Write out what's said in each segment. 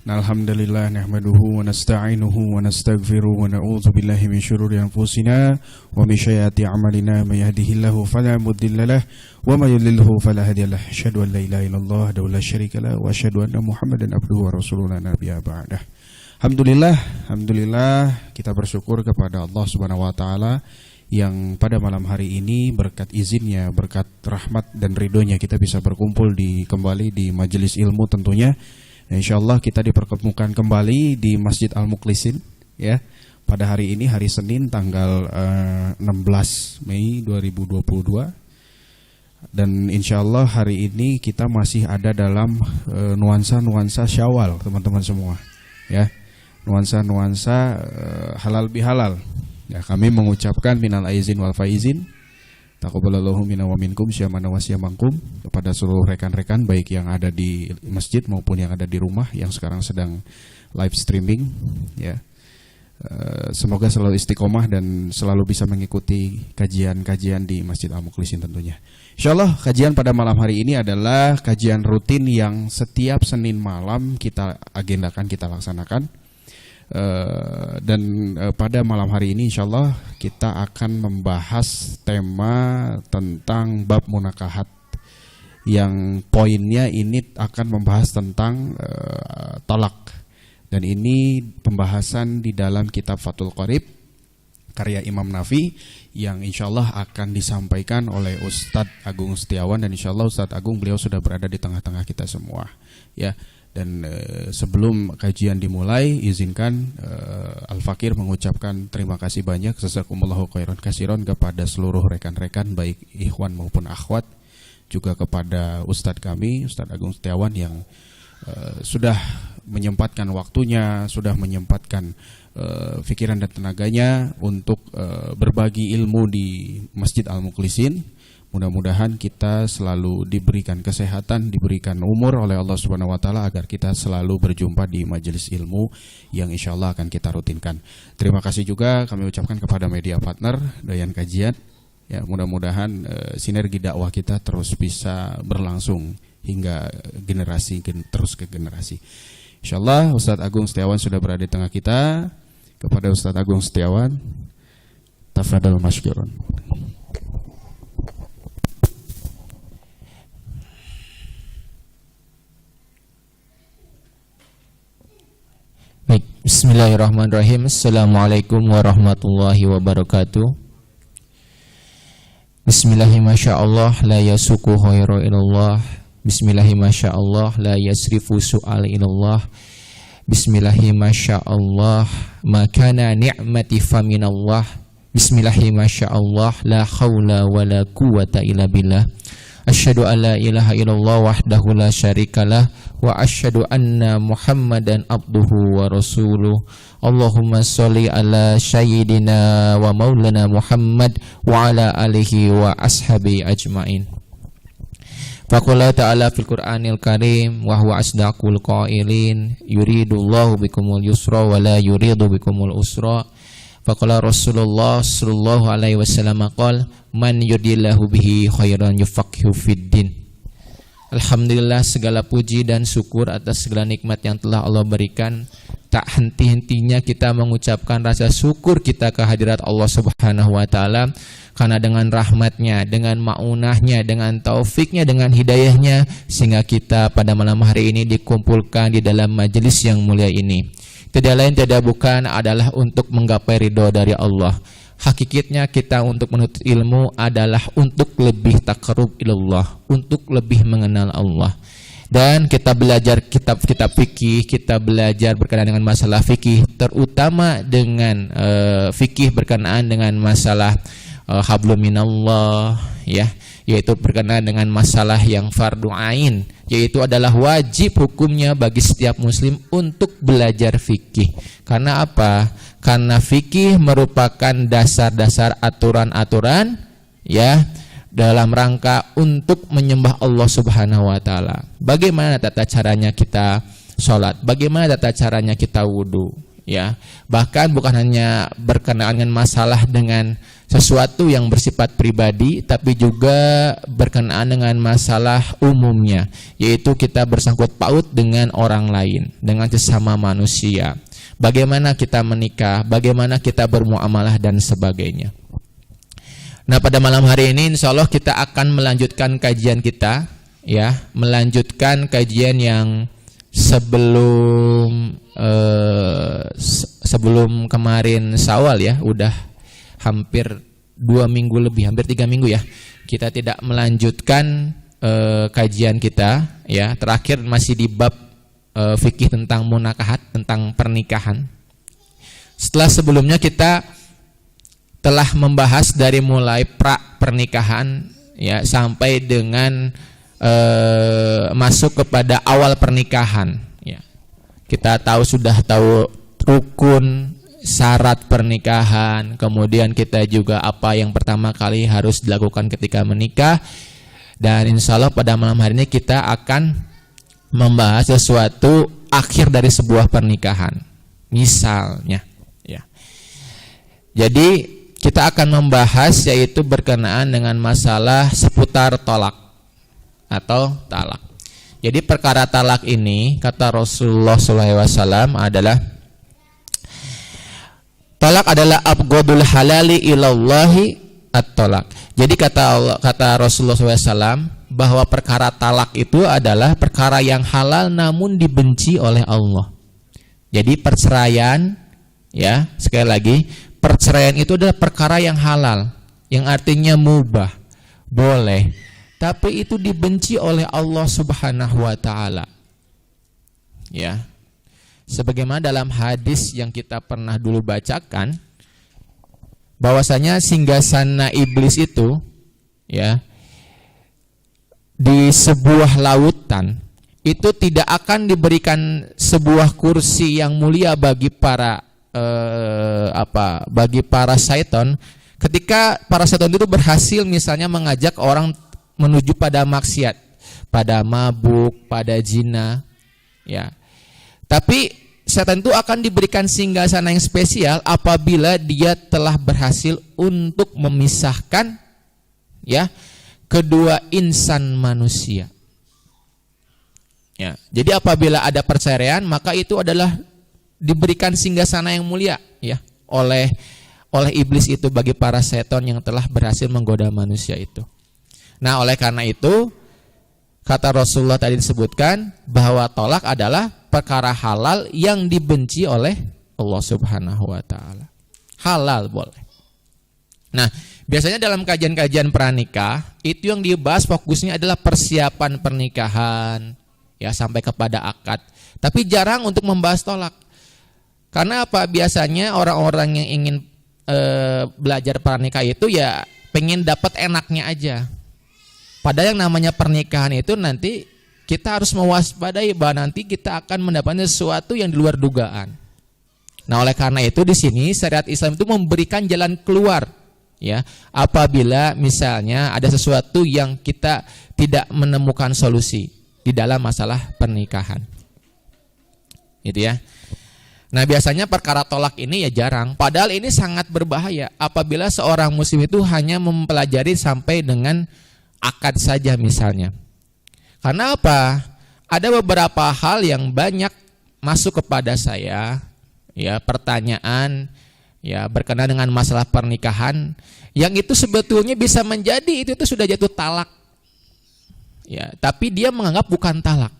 Alhamdulillah nahmaduhu wa nasta'inuhu wa nastaghfiruhu wa na'udzu billahi min syururi anfusina wa min sayyiati a'malina may yahdihillahu fala mudilla lahu wa may yudlilhu fala hadiya lahu asyhadu an la ilaha illallah wahdahu la syarika lahu wa asyhadu anna Muhammadan abduhu wa rasuluhu la nabiyya ba'dah. Alhamdulillah kita bersyukur kepada Allah Subhanahu wa taala yang pada malam hari ini berkat izinnya, berkat rahmat dan ridhonya kita bisa berkumpul kembali di majelis ilmu tentunya. Insyaallah kita dipertemukan kembali di Masjid Al-Mukhlisin ya. Pada hari ini hari Senin tanggal 16 Mei 2022. Dan insyaallah hari ini kita masih ada dalam nuansa-nuansa Syawal teman-teman semua ya. Nuansa-nuansa halal bihalal. Ya, kami mengucapkan minal aizin wal faizin taqabbalallahu minna wa minkum syamana wa syamakum kepada seluruh rekan-rekan baik yang ada di masjid maupun yang ada di rumah yang sekarang sedang live streaming ya. Semoga selalu istiqomah dan selalu bisa mengikuti kajian-kajian di Masjid Al-Mukhlisin tentunya. Insyaallah kajian pada malam hari ini adalah kajian rutin yang setiap Senin malam kita agendakan, kita laksanakan. Dan pada malam hari ini insyaallah kita akan membahas tema tentang bab munakahat yang poinnya ini akan membahas tentang talak, dan ini pembahasan di dalam kitab Fathul Qorib karya Imam Nafi yang insyaallah akan disampaikan oleh Ustadz Agung Setiawan, dan insyaallah Ustadz Agung beliau sudah berada di tengah-tengah kita semua ya. Dan sebelum kajian dimulai, izinkan Al-Fakir mengucapkan terima kasih banyak jazakumullahu khairan katsiran kepada seluruh rekan-rekan baik ikhwan maupun akhwat, juga kepada Ustadz kami, Ustadz Agung Setiawan yang sudah menyempatkan waktunya, sudah menyempatkan pikiran dan tenaganya untuk berbagi ilmu di Masjid Al-Mukhlisin. Mudah-mudahan kita selalu diberikan kesehatan, diberikan umur oleh Allah Subhanahu wa taala agar kita selalu berjumpa di majelis ilmu yang insyaallah akan kita rutinkan. Terima kasih juga kami ucapkan kepada media partner Dayan Kajian. Ya, mudah-mudahan sinergi dakwah kita terus bisa berlangsung hingga generasi terus ke generasi. Insyaallah Ustadz Agung Setiawan sudah berada di tengah kita. Kepada Ustadz Agung Setiawan, tafadhal masykuran. Baik, bismillahirrahmanirrahim. Assalamualaikum warahmatullahi wabarakatuh. Bismillahirrahmanirrahim. La yasuku khairu ilallah. Bismillahirrahmanirrahim. La yasrifu su'al ilallah. Bismillahirrahmanirrahim. Makana ni'mati faminallah. Bismillahirrahmanirrahim. La khawla wa la quwata illa billah. Asyhadu an la ilaha illallah wahdahu la syarikalah wa asyhadu anna Muhammadan abduhu wa rasuluh. Allahumma sholli ala sayyidina wa maulana Muhammad wa ala alihi wa ashabi ajmain. Faqala ta'ala fil Qur'anil Karim wa huwa asdaqul qailin yuridullahu bikumul yusra wa la yuridu bikumul usra. Faqala Rasulullah sallallahu alaihi wasallam qala man yuridillahu bihi khairan yufaqihu fiddin. Alhamdulillah, segala puji dan syukur atas segala nikmat yang telah Allah berikan. Tak henti-hentinya kita mengucapkan rasa syukur kita kehadirat Allah Subhanahu wa taala, karena dengan rahmatnya, dengan maunahnya, dengan taufiknya, dengan hidayahnya, sehingga kita pada malam hari ini dikumpulkan di dalam majelis yang mulia ini. Tidak lain tidak bukan adalah untuk menggapai ridho dari Allah. Hakikatnya kita untuk menuntut ilmu adalah untuk lebih taqarrub ilallah, untuk lebih mengenal Allah. Dan kita belajar kitab-kitab fikih, kita belajar berkenaan dengan masalah fikih, terutama dengan fikih berkenaan dengan masalah hablum minallah ya, yaitu berkenaan dengan masalah yang fardu ain, yaitu adalah wajib hukumnya bagi setiap muslim untuk belajar fikih. Karena apa? Karena fikih merupakan dasar-dasar aturan-aturan ya dalam rangka untuk menyembah Allah Subhanahu wa taala. Bagaimana tata caranya kita sholat, bagaimana tata caranya kita wudu ya. Bahkan bukan hanya berkenaan dengan masalah dengan sesuatu yang bersifat pribadi tapi juga berkenaan dengan masalah umumnya, yaitu kita bersangkut paut dengan orang lain, dengan sesama manusia. Bagaimana kita menikah, bagaimana kita bermuamalah dan sebagainya. Nah, pada malam hari ini insya Allah kita akan melanjutkan kajian kita, ya, melanjutkan kajian yang sebelum kemarin Syawal, ya, udah hampir 2 minggu lebih, hampir 3 minggu ya, kita tidak melanjutkan kajian kita, ya. Terakhir masih di bab fikih tentang munakahat, tentang pernikahan. Setelah sebelumnya kita telah membahas dari mulai pra pernikahan, ya, sampai dengan masuk kepada awal pernikahan, ya. Kita sudah tahu rukun, syarat pernikahan, kemudian kita juga apa yang pertama kali harus dilakukan ketika menikah. Dan insya Allah pada malam hari ini kita akan membahas sesuatu akhir dari sebuah pernikahan, misalnya, ya. Jadi kita akan membahas yaitu berkenaan dengan masalah seputar tolak atau talak. Jadi perkara talak ini kata Rasulullah SAW adalah talak adalah abghadul halali ilallahi at-talak. Jadi kata Rasulullah SAW bahwa perkara talak itu adalah perkara yang halal namun dibenci oleh Allah. Jadi perceraian, ya, sekali lagi, perceraian itu adalah perkara yang halal, yang artinya mubah, boleh, tapi itu dibenci oleh Allah Subhanahu wa taala. Ya. Sebagaimana dalam hadis yang kita pernah dulu bacakan, bahwasanya singgasana iblis itu, ya, di sebuah lautan itu tidak akan diberikan sebuah kursi yang mulia bagi para bagi para syaitan ketika para syaitan itu berhasil misalnya mengajak orang menuju pada maksiat, pada mabuk, pada zina, ya. Tapi setan itu akan diberikan singgasana yang spesial apabila dia telah berhasil untuk memisahkan, ya, kedua insan manusia. Ya, jadi apabila ada perceraian maka itu adalah diberikan singgasana yang mulia, ya, oleh iblis itu bagi para setan yang telah berhasil menggoda manusia itu. Nah, oleh karena itu kata Rasulullah tadi disebutkan bahwa tolak adalah perkara halal yang dibenci oleh Allah Subhanahu wa taala. Halal boleh. Nah, biasanya dalam kajian-kajian pranikah itu yang dibahas fokusnya adalah persiapan pernikahan, ya, sampai kepada akad. Tapi jarang untuk membahas tolak. Karena apa? Biasanya orang-orang yang ingin belajar pranikah itu ya pengen dapat enaknya aja. Padahal yang namanya pernikahan itu nanti kita harus mewaspadai bahwa nanti kita akan mendapatkan sesuatu yang di luar dugaan. Nah, oleh karena itu di sini syariat Islam itu memberikan jalan keluar, ya, apabila misalnya ada sesuatu yang kita tidak menemukan solusi di dalam masalah pernikahan. Gitu ya. Nah, biasanya perkara tolak ini ya jarang. Padahal ini sangat berbahaya apabila seorang muslim itu hanya mempelajari sampai dengan akad saja misalnya. Karena apa? Ada beberapa hal yang banyak masuk kepada saya, ya, pertanyaan, ya, berkenaan dengan masalah pernikahan yang itu sebetulnya bisa menjadi itu sudah jatuh talak. Ya, tapi dia menganggap bukan talak.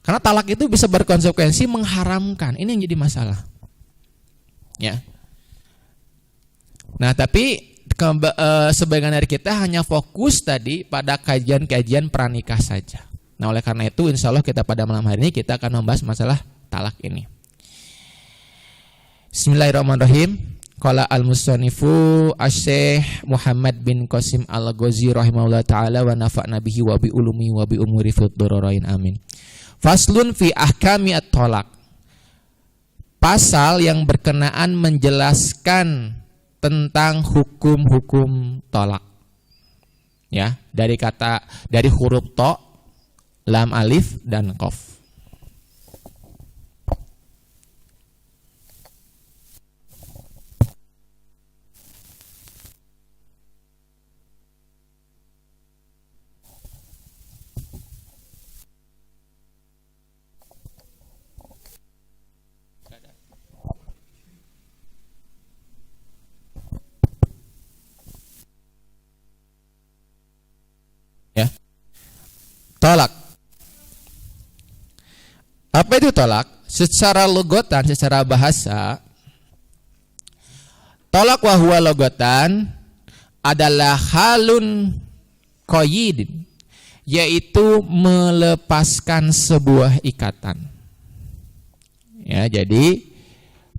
Karena talak itu bisa berkonsekuensi mengharamkan. Ini yang jadi masalah. Ya. Nah, tapi sebagian dari kita hanya fokus tadi pada kajian-kajian pranikah saja. Nah, oleh karena itu insya Allah kita pada malam hari ini kita akan membahas masalah talak ini. Bismillahirrahmanirrahim. Qala al-musannifu Asy-Syaikh Muhammad bin Qasim Al-Ghazi rahimahullah taala wa nafa'na bihi wa bi ulumi wa bi umuri fid dhararain amin. Faslun fi ahkami at-thalaq. Pasal yang berkenaan menjelaskan tentang hukum-hukum tolak. Ya, dari huruf to, lam alif dan qaf. tolak? Secara logotan, secara bahasa, tolak wa huwa logotan adalah halun qayyidin, yaitu melepaskan sebuah ikatan. Ya, jadi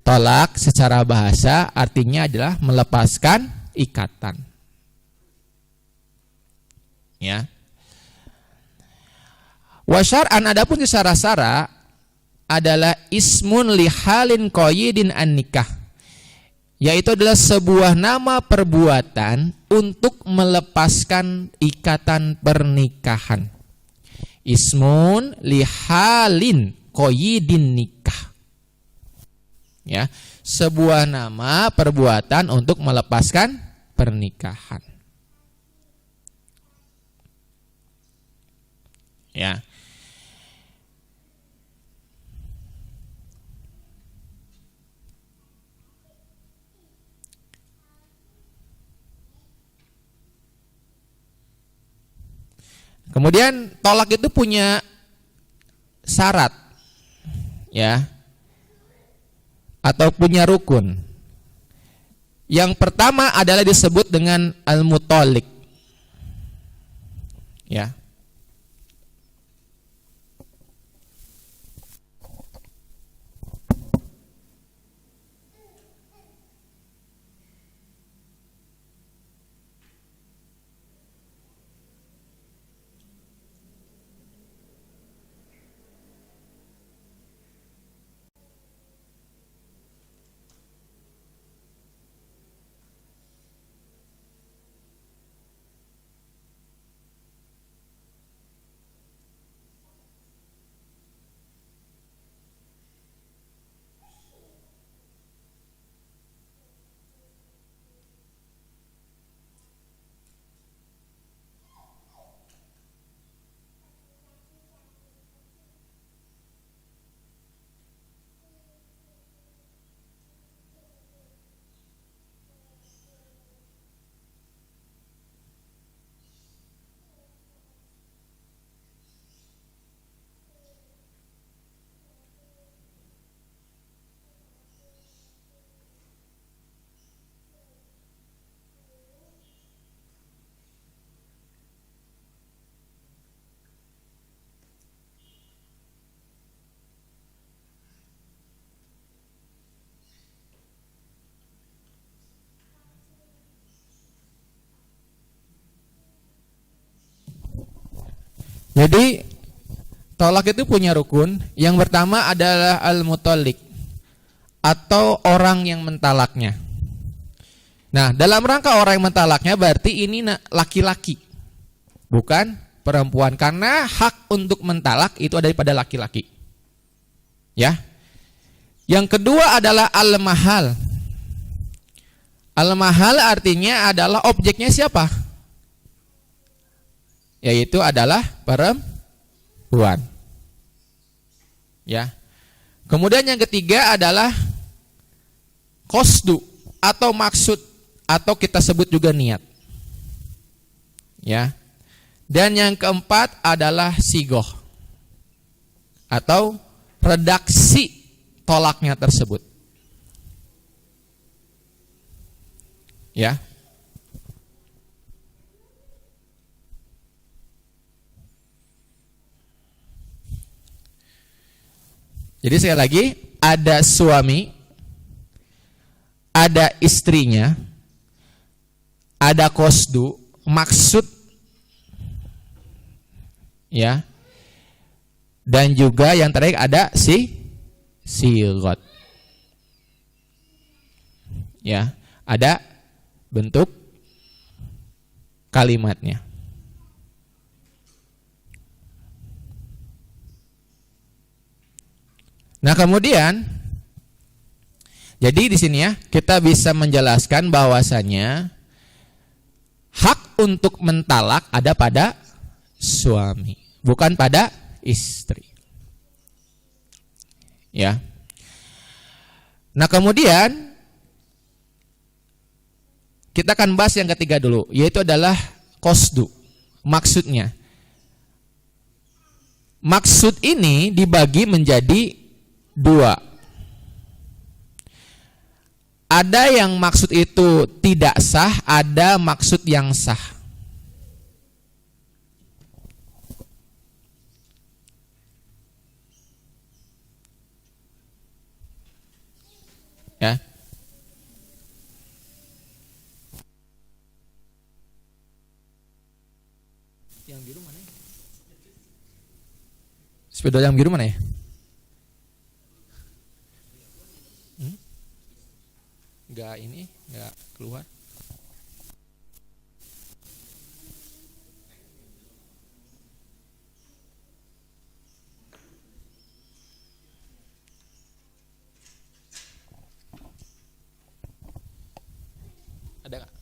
tolak secara bahasa artinya adalah melepaskan ikatan. Ya. Wa syar'an, adapun secara syara adalah ismun lihalin qayyidin an-nikah, yaitu adalah sebuah nama perbuatan untuk melepaskan ikatan pernikahan. Ismun lihalin qayyidin nikah. Ya, sebuah nama perbuatan untuk melepaskan pernikahan. Ya. Kemudian tolak itu punya syarat, ya, atau punya rukun. Yang pertama adalah disebut dengan al-mutalik, ya. Jadi tolak itu punya rukun. Yang pertama adalah al-mutalik, atau orang yang mentalaknya. Nah, dalam rangka orang yang mentalaknya berarti ini laki-laki, bukan perempuan, karena hak untuk mentalak itu ada pada laki-laki. Ya. Yang kedua adalah al-mahal. Al-mahal artinya adalah objeknya siapa? Yaitu adalah perempuan. Ya. Kemudian yang ketiga adalah qasdu, atau maksud, atau kita sebut juga niat. Ya. Dan yang keempat adalah sigoh, atau redaksi tolaknya tersebut. Ya. Jadi sekali lagi, ada suami, ada istrinya, ada qasdu, maksud, ya, dan juga yang terakhir ada sigot, ya, ada bentuk kalimatnya. Nah, kemudian jadi di sini ya kita bisa menjelaskan bahwasanya hak untuk mentalak ada pada suami, bukan pada istri. Ya. Nah, kemudian kita akan bahas yang ketiga dulu, yaitu adalah qasdu, maksudnya. Maksud ini dibagi menjadi Dua, ada yang maksud itu tidak sah, ada maksud yang sah. Ya. Yang biru mana ya? Spidol yang biru mana ya? Enggak keluar. Ada nggak?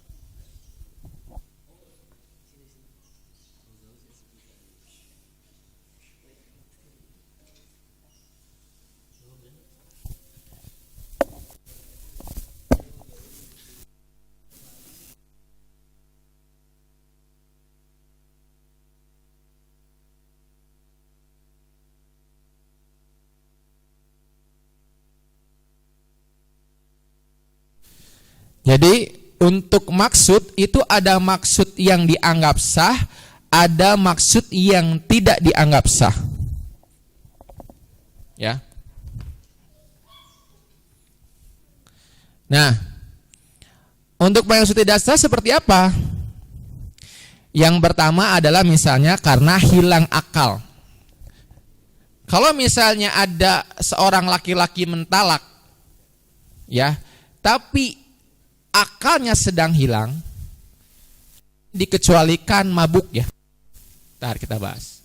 Jadi untuk maksud itu ada maksud yang dianggap sah, ada maksud yang tidak dianggap sah. Ya. Nah, untuk maksud tidak sah seperti apa? Yang pertama adalah misalnya karena hilang akal. Kalau misalnya ada seorang laki-laki mentalak, ya, tapi akalnya sedang hilang, dikecualikan mabuk ya. Ntar kita bahas.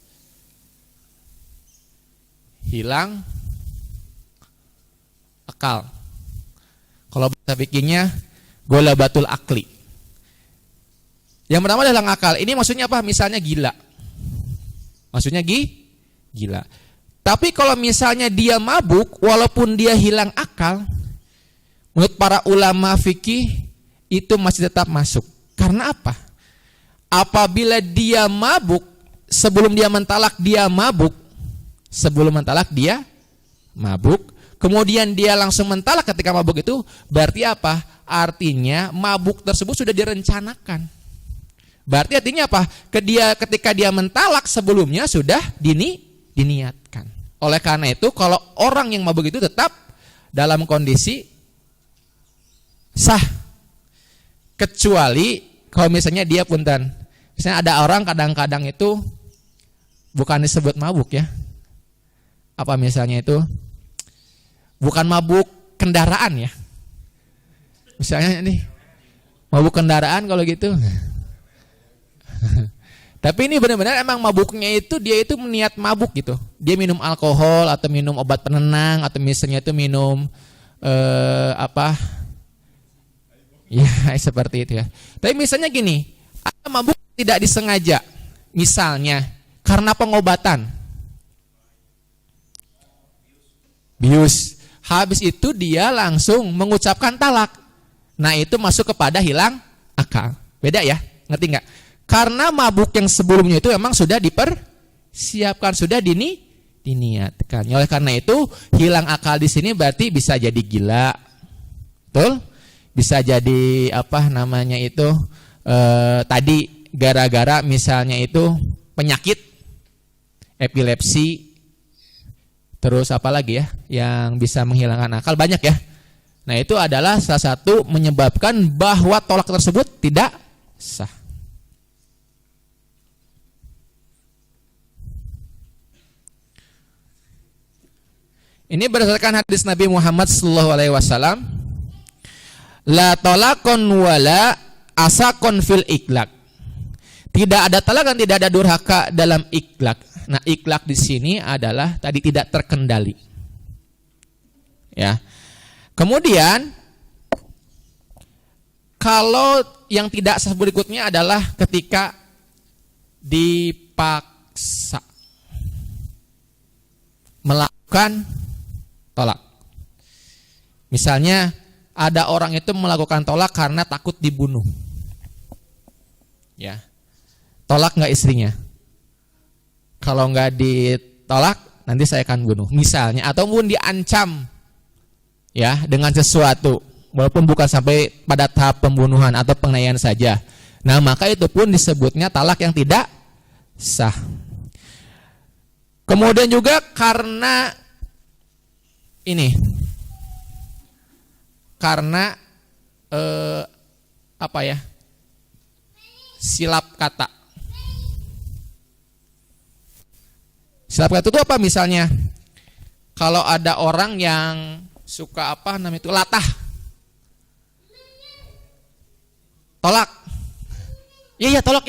Hilang akal. Kalau bahasa fikihnya golabatul akli. Yang pertama adalah akal. Ini maksudnya apa? Misalnya gila. Maksudnya gila. Tapi kalau misalnya dia mabuk, walaupun dia hilang akal, menurut para ulama fikih itu masih tetap masuk. Karena apa? Apabila dia mabuk, sebelum dia mentalak dia mabuk, kemudian dia langsung mentalak ketika mabuk itu, berarti apa? Artinya mabuk tersebut sudah direncanakan. Berarti artinya apa? Ketika dia mentalak sebelumnya sudah diniatkan. Oleh karena itu, kalau orang yang mabuk itu tetap dalam kondisi sah, kecuali kalau misalnya dia punten. Misalnya ada orang kadang-kadang itu bukan disebut mabuk ya. Apa misalnya itu? Bukan mabuk kendaraan ya. Misalnya nih, mabuk kendaraan kalau gitu. Tapi ini benar-benar emang mabuknya itu dia itu niat mabuk gitu. Dia minum alkohol atau minum obat penenang atau misalnya itu minum ya seperti itu ya. Tapi misalnya gini, ada mabuk tidak disengaja, misalnya karena pengobatan, bius, habis itu dia langsung mengucapkan talak. Nah itu masuk kepada hilang akal. Beda ya, ngerti nggak? Karena mabuk yang sebelumnya itu memang sudah dipersiapkan, sudah diniatkan. Oleh karena itu hilang akal di sini berarti bisa jadi gila, betul? Bisa jadi tadi gara-gara misalnya itu penyakit epilepsi, terus apa lagi ya yang bisa menghilangkan akal, banyak ya. Nah itu adalah salah satu menyebabkan bahwa tolak tersebut tidak sah. Ini berdasarkan hadis Nabi Muhammad SAW. La tolakon wala asakon fil iklak. Tidak ada talak dan tidak ada durhaka dalam iklak. Nah, iklak di sini adalah tadi tidak terkendali. Ya. Kemudian kalau yang tidak sah berikutnya adalah ketika dipaksa melakukan tolak. Misalnya ada orang itu melakukan tolak karena takut dibunuh. Ya. Tolak nggak istrinya? Kalau nggak ditolak, nanti saya akan bunuh. Misalnya, ataupun diancam ya dengan sesuatu, walaupun bukan sampai pada tahap pembunuhan atau penganiayaan saja. Nah, maka itu pun disebutnya talak yang tidak sah. Kemudian juga karena ini, karena silap kata. Silap kata itu apa? Misalnya, kalau ada orang yang suka latah, tolak. Iya, tolak.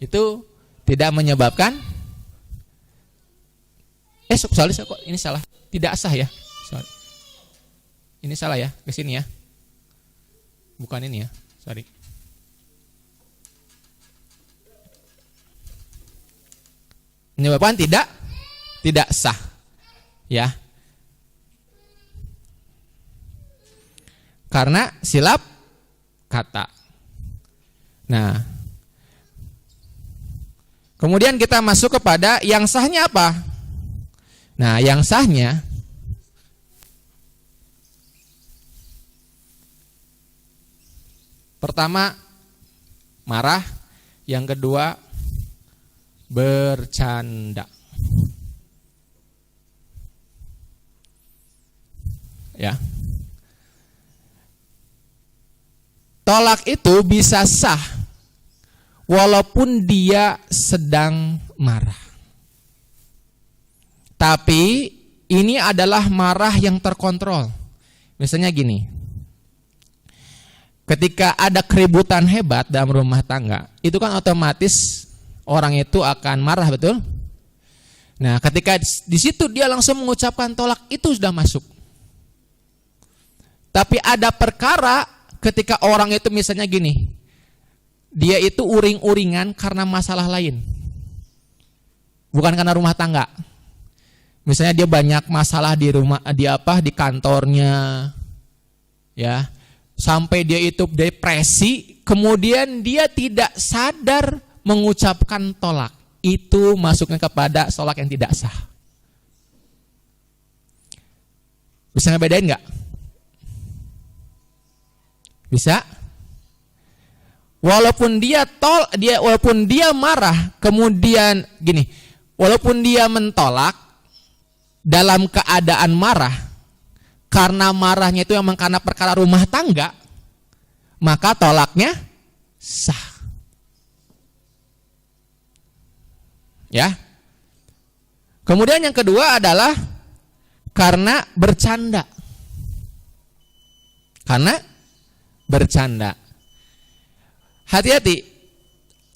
Itu tidak menyebabkan soalnya kok ini salah. Tidak sah ya. Sorry. Ini salah ya, ke sini ya. Bukan ini ya. Sorry. Menyebabkan tidak sah. Ya. Karena silap kata. Nah, kemudian kita masuk kepada yang sahnya apa? Nah, yang sahnya pertama marah, yang kedua bercanda. Ya. Tolak itu bisa sah walaupun dia sedang marah. Tapi ini adalah marah yang terkontrol. Misalnya gini, ketika ada keributan hebat dalam rumah tangga, itu kan otomatis orang itu akan marah, betul? Nah, ketika di situ dia langsung mengucapkan tolak, itu sudah masuk. Tapi ada perkara ketika orang itu misalnya gini, dia itu uring-uringan karena masalah lain, bukan karena rumah tangga. Misalnya dia banyak masalah di rumah, di kantornya, ya, sampai dia itu depresi, kemudian dia tidak sadar mengucapkan tolak. Itu masuknya kepada tolak yang tidak sah. Bisa ngebedain nggak? Bisa? Walaupun dia marah, kemudian gini, walaupun dia mentolak dalam keadaan marah, karena marahnya itu memang karena perkara rumah tangga, maka tolaknya sah. Ya. Kemudian yang kedua adalah karena bercanda. Karena bercanda. Hati-hati,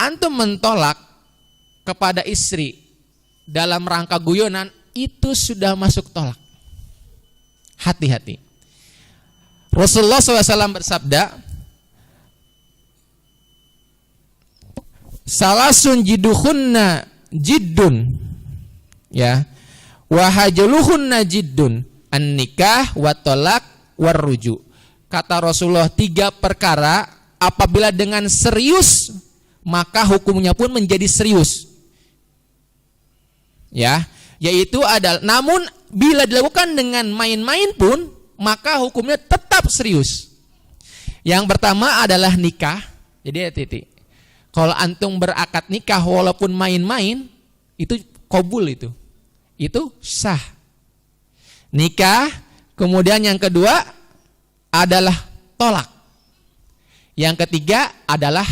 antum mentolak kepada istri dalam rangka guyonan, itu sudah masuk tolak. Hati-hati. Rasulullah SAW bersabda, salasun jiduhunna jiddun, ya, wahajuluhunna jiddun, an-nikah wa tolak warruju. Kata Rasulullah, 3 perkara apabila dengan serius maka hukumnya pun menjadi serius. Ya, yaitu adalah, namun bila dilakukan dengan main-main pun maka hukumnya tetap serius. Yang pertama adalah nikah. Jadi titik. Kalau antum berakad nikah walaupun main-main, itu qabul, itu sah. Nikah. Kemudian yang kedua adalah tolak. Yang ketiga adalah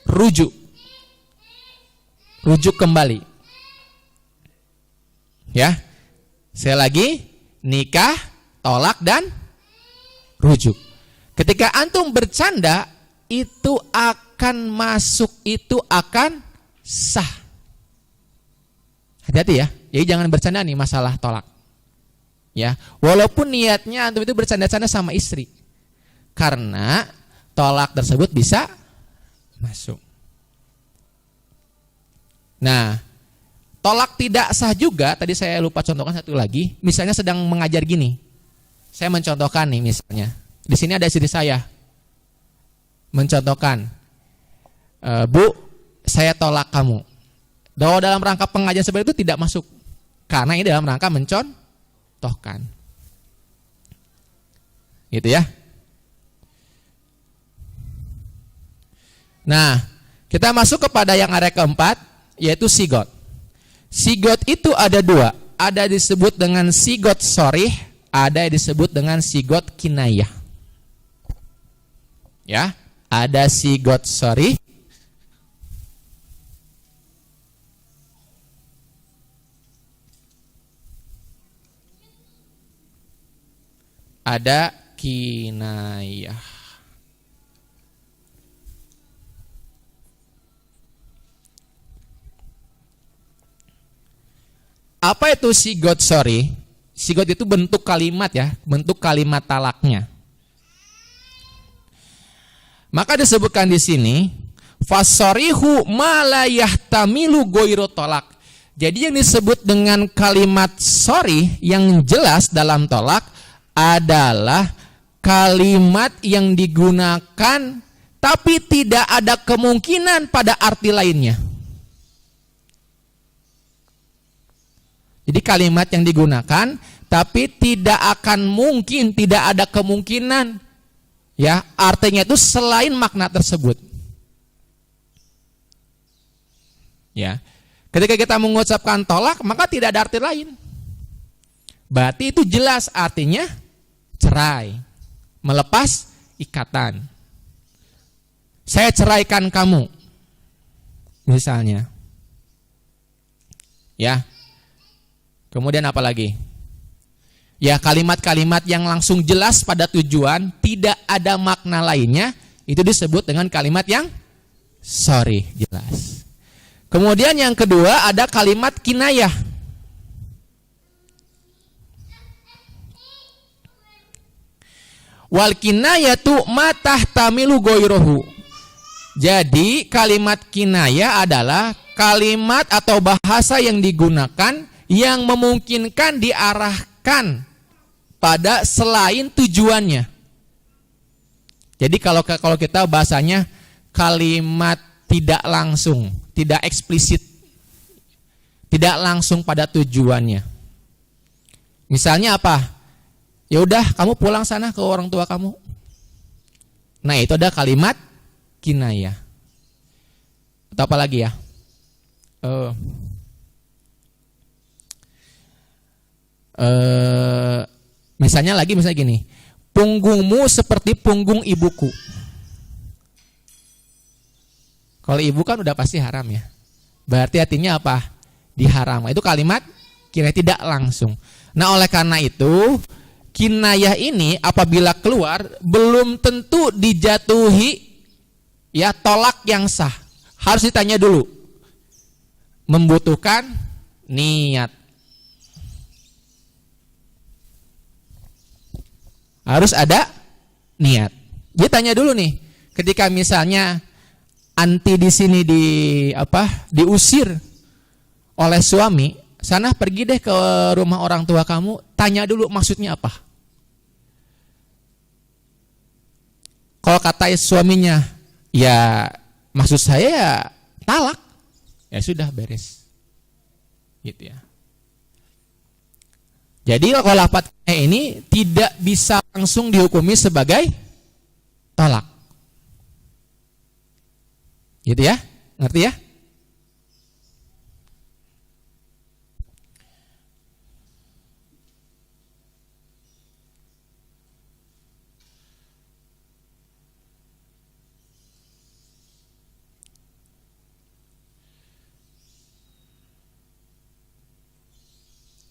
rujuk. Rujuk kembali. Ya. Sekali lagi, nikah, tolak, dan rujuk. Ketika antum bercanda, itu akan masuk, itu akan sah. Hati-hati ya. Jadi jangan bercanda nih masalah tolak. Ya, walaupun niatnya antum itu bercanda-canda sama istri. Karena tolak tersebut bisa masuk. Nah, tolak tidak sah juga, tadi saya lupa contohkan satu lagi. Misalnya sedang mengajar gini. Saya mencontohkan nih misalnya. Di sini ada istri saya. Mencontohkan, Bu, saya tolak kamu. Dalam rangka pengajian seperti itu tidak masuk. Karena ini dalam rangka mencontohkan. Gitu ya. Nah, kita masuk kepada yang area keempat, yaitu sigot. Sigot itu ada dua. Ada disebut dengan sigot sorih, ada disebut dengan sigot kinayah. Ya, ada sigot sorih, ada kinayah. Apa itu sigot sorry? Sigot itu bentuk kalimat ya, bentuk kalimat talaknya. Maka disebutkan di sini, fasorihu ma la yahtamilu ghairu tolak. Jadi yang disebut dengan kalimat sorry yang jelas dalam tolak adalah kalimat yang digunakan tapi tidak ada kemungkinan pada arti lainnya. Jadi kalimat yang digunakan tapi tidak akan mungkin, tidak ada kemungkinan ya artinya itu selain makna tersebut. Ya. Ketika kita mengucapkan tolak maka tidak ada arti lain. Berarti itu jelas artinya cerai, melepas ikatan. Saya ceraikan kamu. Misalnya. Ya. Kemudian apa lagi? Ya, kalimat-kalimat yang langsung jelas pada tujuan, tidak ada makna lainnya, itu disebut dengan kalimat yang sorry, jelas. Kemudian yang kedua ada kalimat kinayah. Wal kinayatu ma tahtamilu ghairuhu. Jadi kalimat kinayah adalah kalimat atau bahasa yang digunakan yang memungkinkan diarahkan pada selain tujuannya. Jadi kalau kita bahasanya kalimat tidak langsung, tidak eksplisit, tidak langsung pada tujuannya. Misalnya apa? Ya udah, kamu pulang sana ke orang tua kamu. Nah, itu ada kalimat kinayah. Atau apa lagi ya? Misalnya gini, punggungmu seperti punggung ibuku. Kalau ibu kan udah pasti haram ya. Berarti artinya apa? Diharam. Itu kalimat kira tidak langsung. Nah, oleh karena itu kinayah ini apabila keluar belum tentu dijatuhi ya tolak yang sah. Harus ditanya dulu. Membutuhkan niat. Harus ada niat. Dia tanya dulu nih, ketika misalnya anti di sini diusir oleh suami, sana pergi deh ke rumah orang tua kamu, tanya dulu maksudnya apa. Kalau kata suaminya, ya maksud saya ya talak, ya sudah beres, gitu ya. Jadi kalau lafaz ini tidak bisa langsung dihukumi sebagai tolak. Gitu ya? Ngerti ya?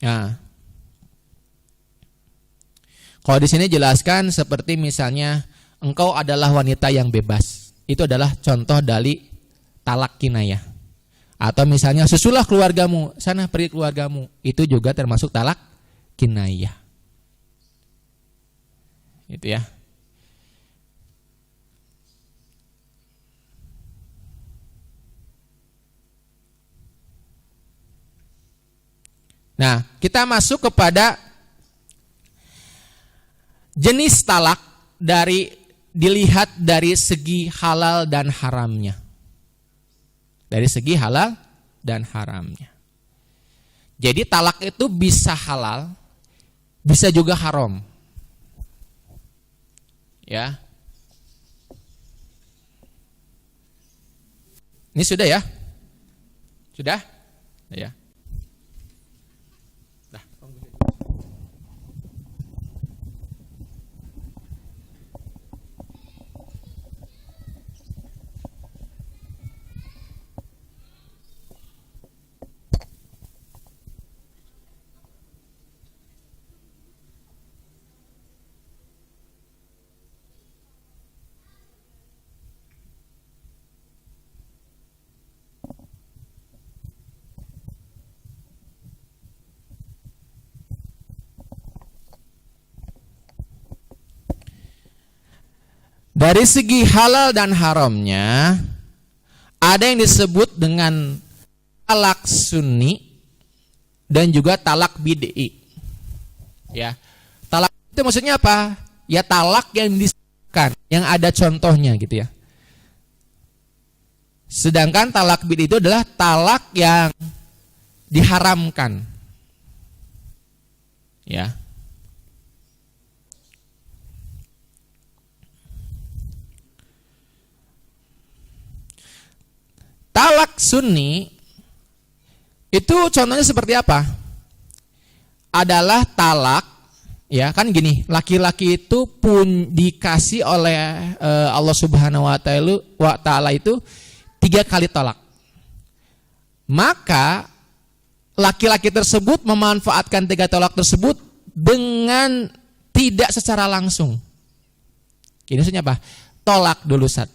Nah, kalau di sini jelaskan seperti misalnya engkau adalah wanita yang bebas. Itu adalah contoh dari talak kinayah. Atau misalnya susulah keluargamu, sana pergi keluargamu. Itu juga termasuk talak kinayah. Itu ya. Nah, kita masuk kepada jenis talak dilihat dari segi halal dan haramnya. Dari segi halal dan haramnya. Jadi talak itu bisa halal, bisa juga haram. Ya. Ini sudah ya? Sudah? Ya. Dari segi halal dan haramnya, ada yang disebut dengan talak sunni dan juga talak bid'i. Ya, talak itu maksudnya apa? Ya talak yang disahkan, yang ada contohnya gitu ya. Sedangkan talak bid'i itu adalah talak yang diharamkan. Ya. Talak sunni itu contohnya seperti apa? Adalah talak, ya kan gini, laki-laki itu pun dikasih oleh Allah Subhanahu wa Ta'ala itu 3 kali talak. Maka laki-laki tersebut memanfaatkan 3 talak tersebut dengan tidak secara langsung. Ini maksudnya apa? Tolak dulu 1,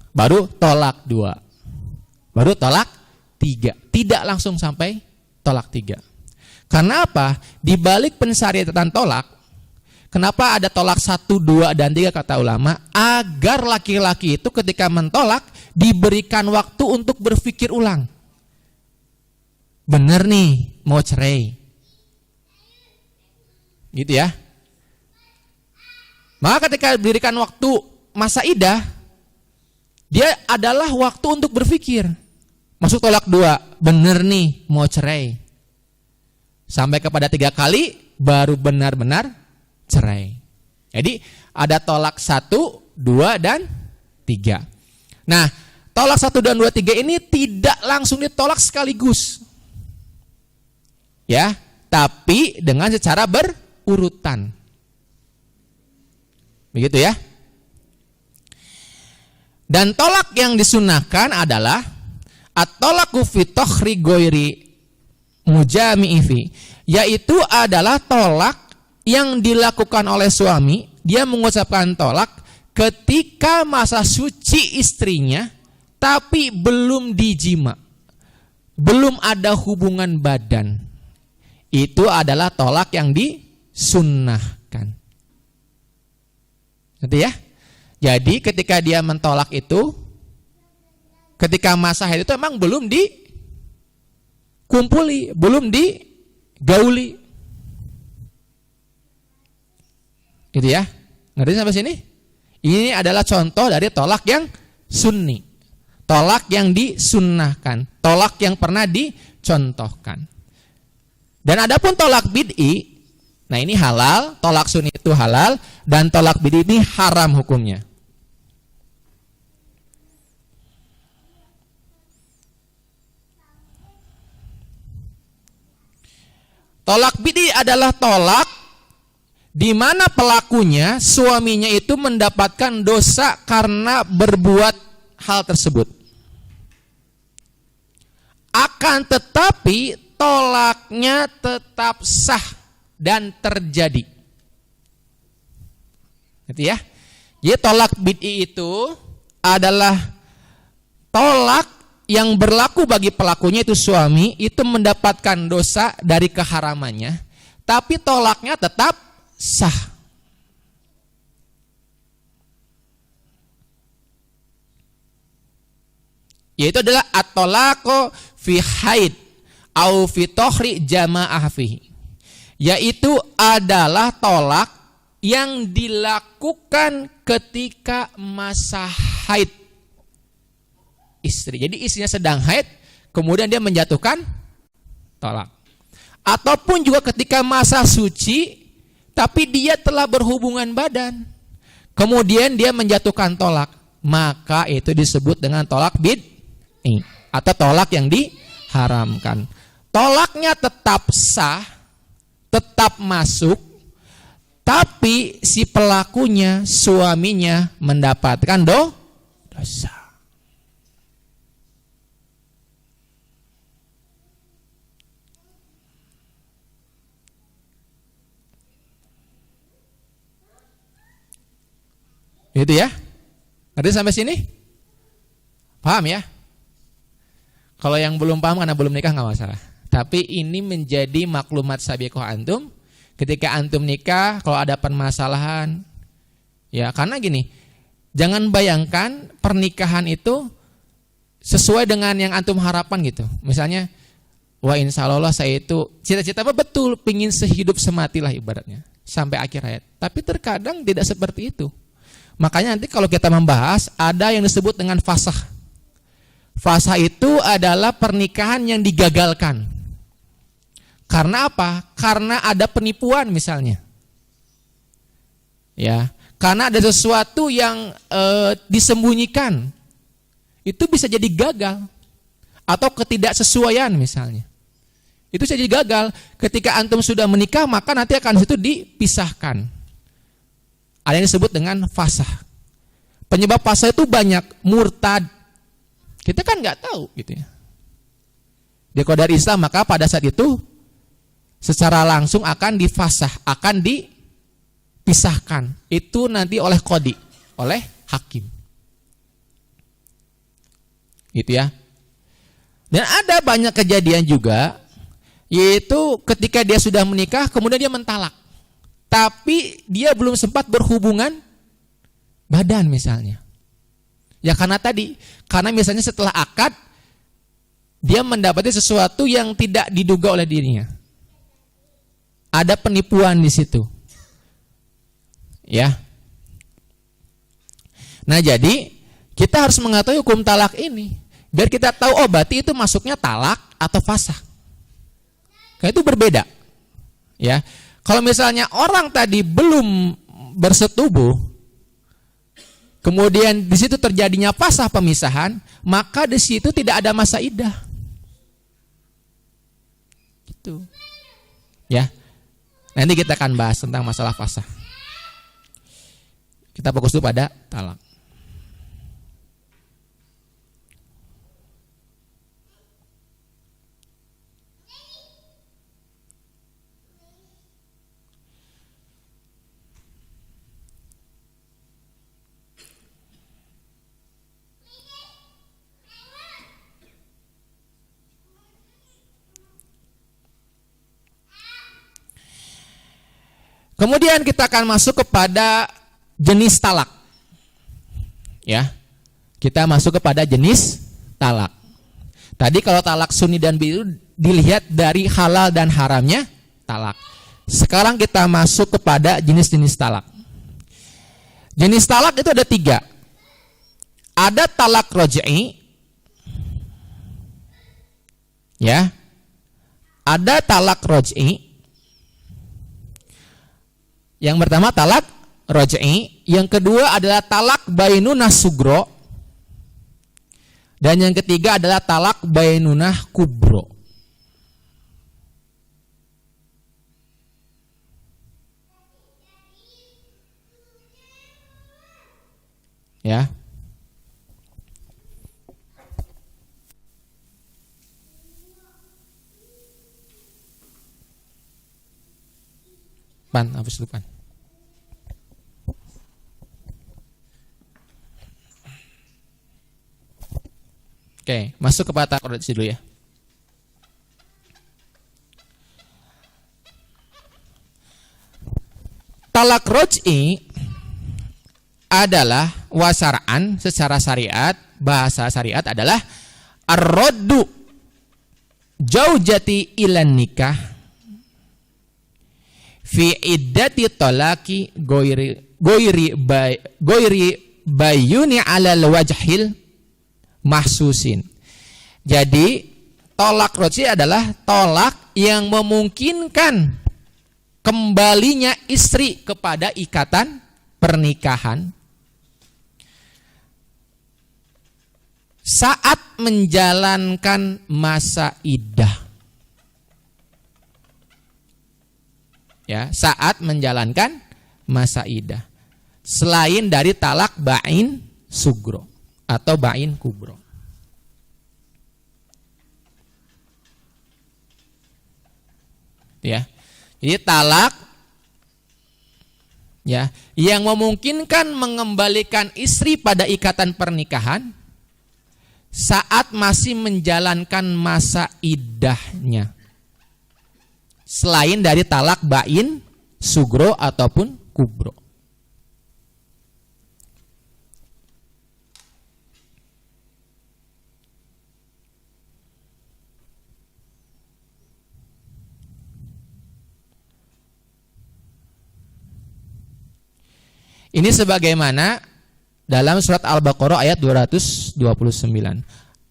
baru tolak 2, baru tolak 3. Tidak langsung sampai tolak 3. Karena apa? Di balik pensyariatan tolak, kenapa ada tolak 1, 2, dan 3 kata ulama? Agar laki-laki itu ketika mentolak diberikan waktu untuk berpikir ulang. Bener nih, mau cerai. Gitu ya. Maka ketika diberikan waktu masa iddah, dia adalah waktu untuk berpikir. Masuk tolak 2, bener nih mau cerai. Sampai kepada 3 kali baru benar-benar cerai. Jadi ada tolak 1, 2, dan 3. Nah, tolak 1, 2, 3 ini tidak langsung ditolak sekaligus. Ya, tapi dengan secara berurutan. Begitu ya. Dan tolak yang disunahkan adalah at-tolaku fi tokhri goiri mujami'i fi, yaitu adalah tolak yang dilakukan oleh suami. Dia mengucapkan tolak ketika masa suci istrinya tapi belum dijima, belum ada hubungan badan. Itu adalah tolak yang disunnahkan. Ngerti ya? Jadi ketika dia mentolak itu, ketika masa haid itu emang belum dikumpuli, belum digauli. Gitu ya. Ngerti sampai sini? Ini adalah contoh dari tolak yang sunni. Tolak yang disunnahkan, tolak yang pernah dicontohkan. Dan adapun tolak bid'i, nah ini halal, tolak sunni itu halal, dan tolak bid'i ini haram hukumnya. Tolak bid'i adalah tolak di mana pelakunya, suaminya itu mendapatkan dosa karena berbuat hal tersebut. Akan tetapi tolaknya tetap sah dan terjadi. Gitu ya. Jadi tolak bid'i itu adalah tolak yang berlaku bagi pelakunya itu suami, itu mendapatkan dosa dari keharamannya, tapi tolaknya tetap sah. Yaitu adalah at-tolaqu fi haid au fi tokhri jama'ah fihi. Yaitu adalah tolak yang dilakukan ketika masa haid istri. Jadi istrinya sedang haid, kemudian dia menjatuhkan tolak. Ataupun juga ketika masa suci, tapi dia telah berhubungan badan, kemudian dia menjatuhkan tolak, maka itu disebut dengan tolak bid'i atau tolak yang diharamkan. Tolaknya tetap sah, tetap masuk, tapi si pelakunya, suaminya mendapatkan dosa. Gitu ya. Ngerti sampai sini? Paham ya? Kalau yang belum paham karena belum nikah nggak masalah. Tapi ini menjadi maklumat sabiqah antum. Ketika antum nikah, kalau ada permasalahan, ya karena gini, jangan bayangkan pernikahan itu sesuai dengan yang antum harapkan gitu. Misalnya, wah insya Allah saya itu cita-cita apa betul, pingin sehidup sematilah ibaratnya sampai akhir hayat. Tapi terkadang tidak seperti itu. Makanya nanti kalau kita membahas ada yang disebut dengan fasah. Fasah itu adalah pernikahan yang digagalkan. Karena apa? Karena ada penipuan misalnya. Ya, karena ada sesuatu yang disembunyikan. Itu bisa jadi gagal atau ketidaksesuaian misalnya. Itu bisa jadi gagal. Ketika antum sudah menikah, maka nanti akan situ dipisahkan. Ada yang disebut dengan fasah. Penyebab fasah itu banyak, murtad. Kita kan nggak tahu gitu ya. Dia kalau dari Islam maka pada saat itu secara langsung akan difasah, akan dipisahkan. Itu nanti oleh qadhi, oleh hakim. Gitu ya. Dan ada banyak kejadian juga, yaitu ketika dia sudah menikah kemudian dia mentalak. Tapi dia belum sempat berhubungan badan misalnya. Ya karena misalnya setelah akad dia mendapati sesuatu yang tidak diduga oleh dirinya. Ada penipuan di situ. Ya. Nah, jadi kita harus mengetahui hukum talak ini biar kita tahu berarti itu masuknya talak atau fasah. Karena itu berbeda. Ya. Kalau misalnya orang tadi belum bersetubuh, kemudian di situ terjadinya fasah pemisahan, maka di situ tidak ada masa iddah. Gitu. Ya. Nanti kita akan bahas tentang masalah fasah. Kita fokus dulu pada talak. Kemudian kita akan masuk kepada jenis talak. Ya. Kita masuk kepada jenis talak. Tadi kalau talak sunni dan bid'i dilihat dari halal dan haramnya talak. Sekarang kita masuk kepada jenis-jenis talak. Jenis talak itu ada 3. Ada talak raj'i. Ya. Ada talak raj'i. Yang pertama talak raj'i, yang kedua adalah talak bainunah sugro, dan yang ketiga adalah talak bainunah kubro. Ya. Hapus dulu. Oke, masuk ke talak raj'i dulu ya. Talak raj'i adalah wasara'an secara syariat, bahasa syariat adalah ar-raddu jaujati ilan nikah fi iddati talaki goiri bayuni alal wajhil mahsusin. Jadi tolak roj'i adalah tolak yang memungkinkan kembalinya istri kepada ikatan pernikahan saat menjalankan masa iddah. Ya, saat menjalankan masa iddah. Selain dari talak ba'in sugro atau ba'in kubro. Ya. Jadi talak ya yang memungkinkan mengembalikan istri pada ikatan pernikahan saat masih menjalankan masa iddahnya. Selain dari talak ba'in, sugro ataupun kubro. Ini sebagaimana dalam surat Al-Baqarah ayat 229.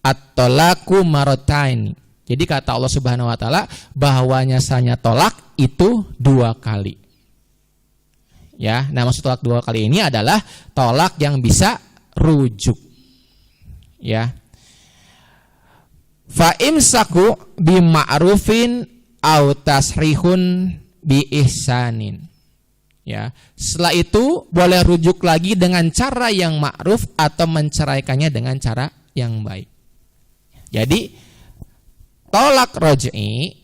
At-talaqu marrataini. Jadi kata Allah Subhanahu wa taala bahwanyasanya tolak itu 2 kali. Ya, nah maksud tolak 2 kali ini adalah tolak yang bisa rujuk. Ya. Fa imsaku bi ma'rufin au tasrihun bi ihsanin. Ya, setelah itu boleh rujuk lagi dengan cara yang ma'ruf atau menceraikannya dengan cara yang baik. Jadi tolak roj'i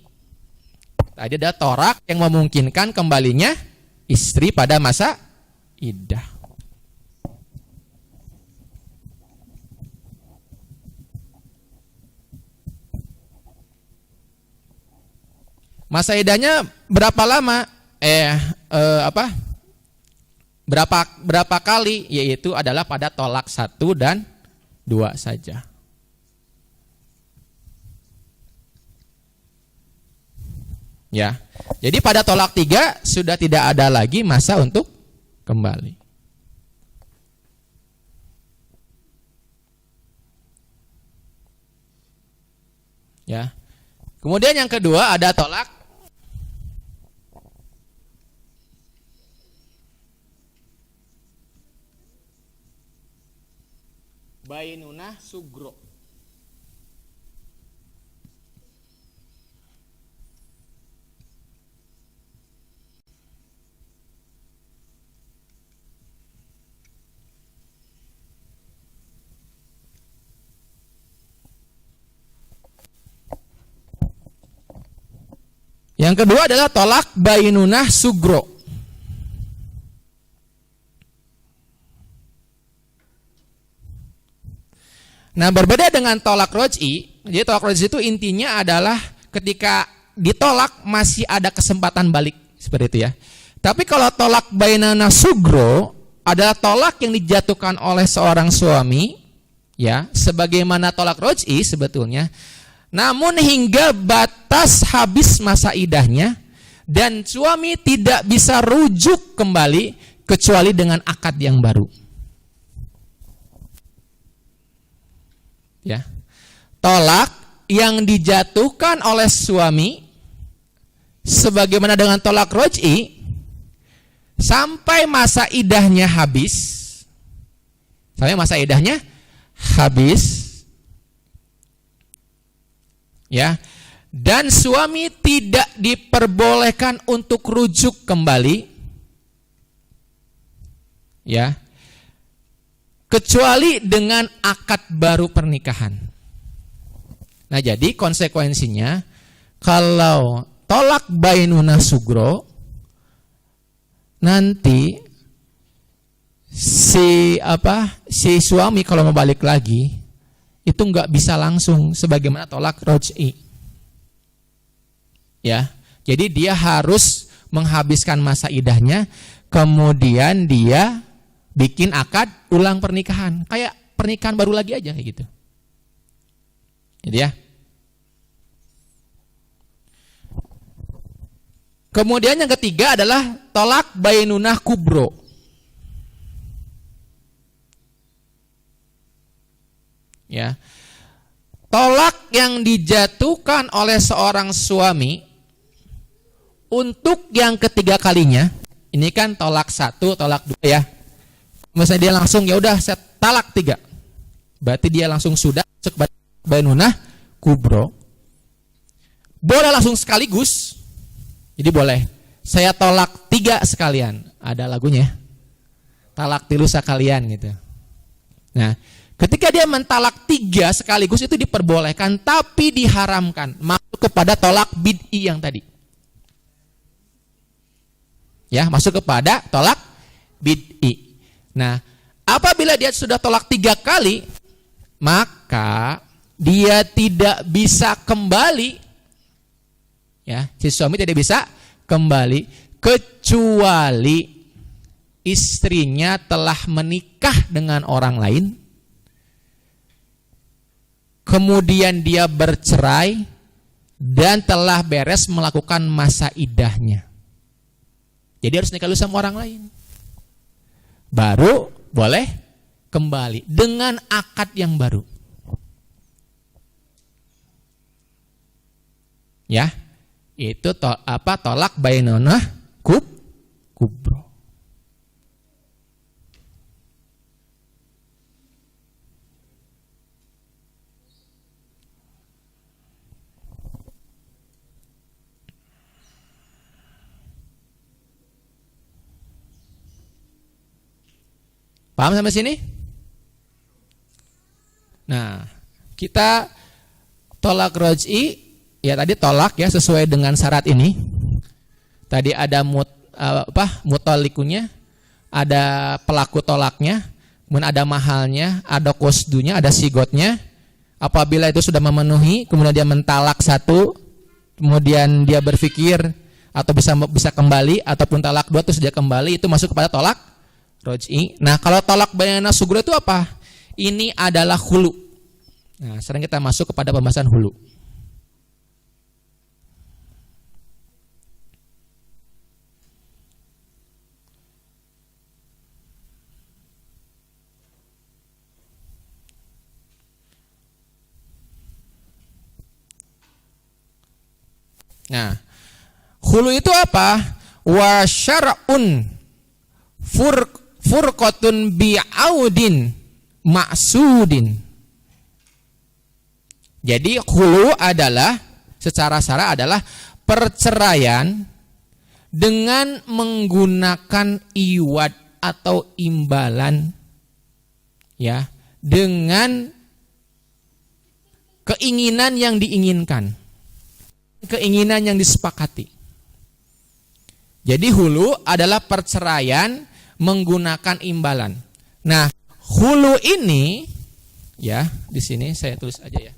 tadi ada tolak yang memungkinkan kembalinya istri pada masa iddah. Masa iddahnya berapa lama? Berapa kali? Yaitu adalah pada tolak 1 dan 2 saja. Ya, jadi pada tolak 3 sudah tidak ada lagi masa untuk kembali. Ya, kemudian yang kedua ada tolak bainunah sugro. Yang kedua adalah tolak bainunah sugro. Nah, berbeda dengan tolak roj'i. Jadi tolak roj'i itu intinya adalah ketika ditolak masih ada kesempatan balik, seperti itu ya. Tapi kalau tolak bainunah sugro adalah tolak yang dijatuhkan oleh seorang suami, ya, sebagaimana tolak roj'i sebetulnya. Namun hingga batas habis masa iddahnya dan suami tidak bisa rujuk kembali kecuali dengan akad yang baru. Ya. Tolak yang dijatuhkan oleh suami sebagaimana dengan tolak roj'i sampai masa iddahnya habis. Sampai masa iddahnya habis. Ya, dan suami tidak diperbolehkan untuk rujuk kembali, ya, kecuali dengan akad baru pernikahan. Nah, jadi konsekuensinya kalau tolak bainunah sugro nanti si suami kalau mau balik lagi itu nggak bisa langsung sebagaimana tolak roj'i. Ya, jadi dia harus menghabiskan masa iddahnya, kemudian dia bikin akad ulang pernikahan, kayak pernikahan baru lagi aja kayak gitu. Jadi ya. Kemudian yang ketiga adalah tolak bainunah kubro. Ya. tolak yang dijatuhkan oleh seorang suami untuk yang ketiga kalinya, ini kan tolak 1, tolak 2 ya. Misalnya dia langsung ya udah saya talak 3. Berarti dia langsung sudah masuk bainunah kubro. Boleh langsung sekaligus. Jadi boleh. Saya tolak 3 sekalian. Ada lagunya. Talak 3 sekalian gitu. Nah, ketika dia mentalak 3 sekaligus itu diperbolehkan, tapi diharamkan. Masuk kepada tolak bid'i yang tadi. Ya, masuk kepada tolak bid'i. Nah, apabila dia sudah tolak 3 kali, maka dia tidak bisa kembali. Ya, si suami tidak bisa kembali kecuali istrinya telah menikah dengan orang lain, kemudian dia bercerai dan telah beres melakukan masa iddahnya. Jadi harus nikah dulu sama orang lain, baru boleh kembali dengan akad yang baru. Ya, itu tolak bainunah kubro. Paham sampai sini? Nah, kita tolak roj'i, ya tadi tolak ya sesuai dengan syarat ini. Tadi ada mutolikunya, ada pelaku tolaknya, kemudian ada mahalnya, ada qasdunya, ada sigotnya. Apabila itu sudah memenuhi, kemudian dia mentalak 1, kemudian dia berpikir atau bisa kembali, ataupun talak 2 terus dia kembali, itu masuk kepada tolak roj'i. Nah, kalau tolak bainunah sugro itu apa? Ini adalah hulu. Nah, sekarang kita masuk kepada pembahasan hulu. Nah, hulu itu apa? Wa syar'un furqatun bi'audin maksudin. Jadi hulu adalah secara syara adalah perceraian dengan menggunakan iwad atau imbalan, ya, dengan keinginan yang diinginkan, keinginan yang disepakati. Jadi hulu adalah perceraian menggunakan imbalan. Nah, hulu ini ya, di sini saya tulis aja ya.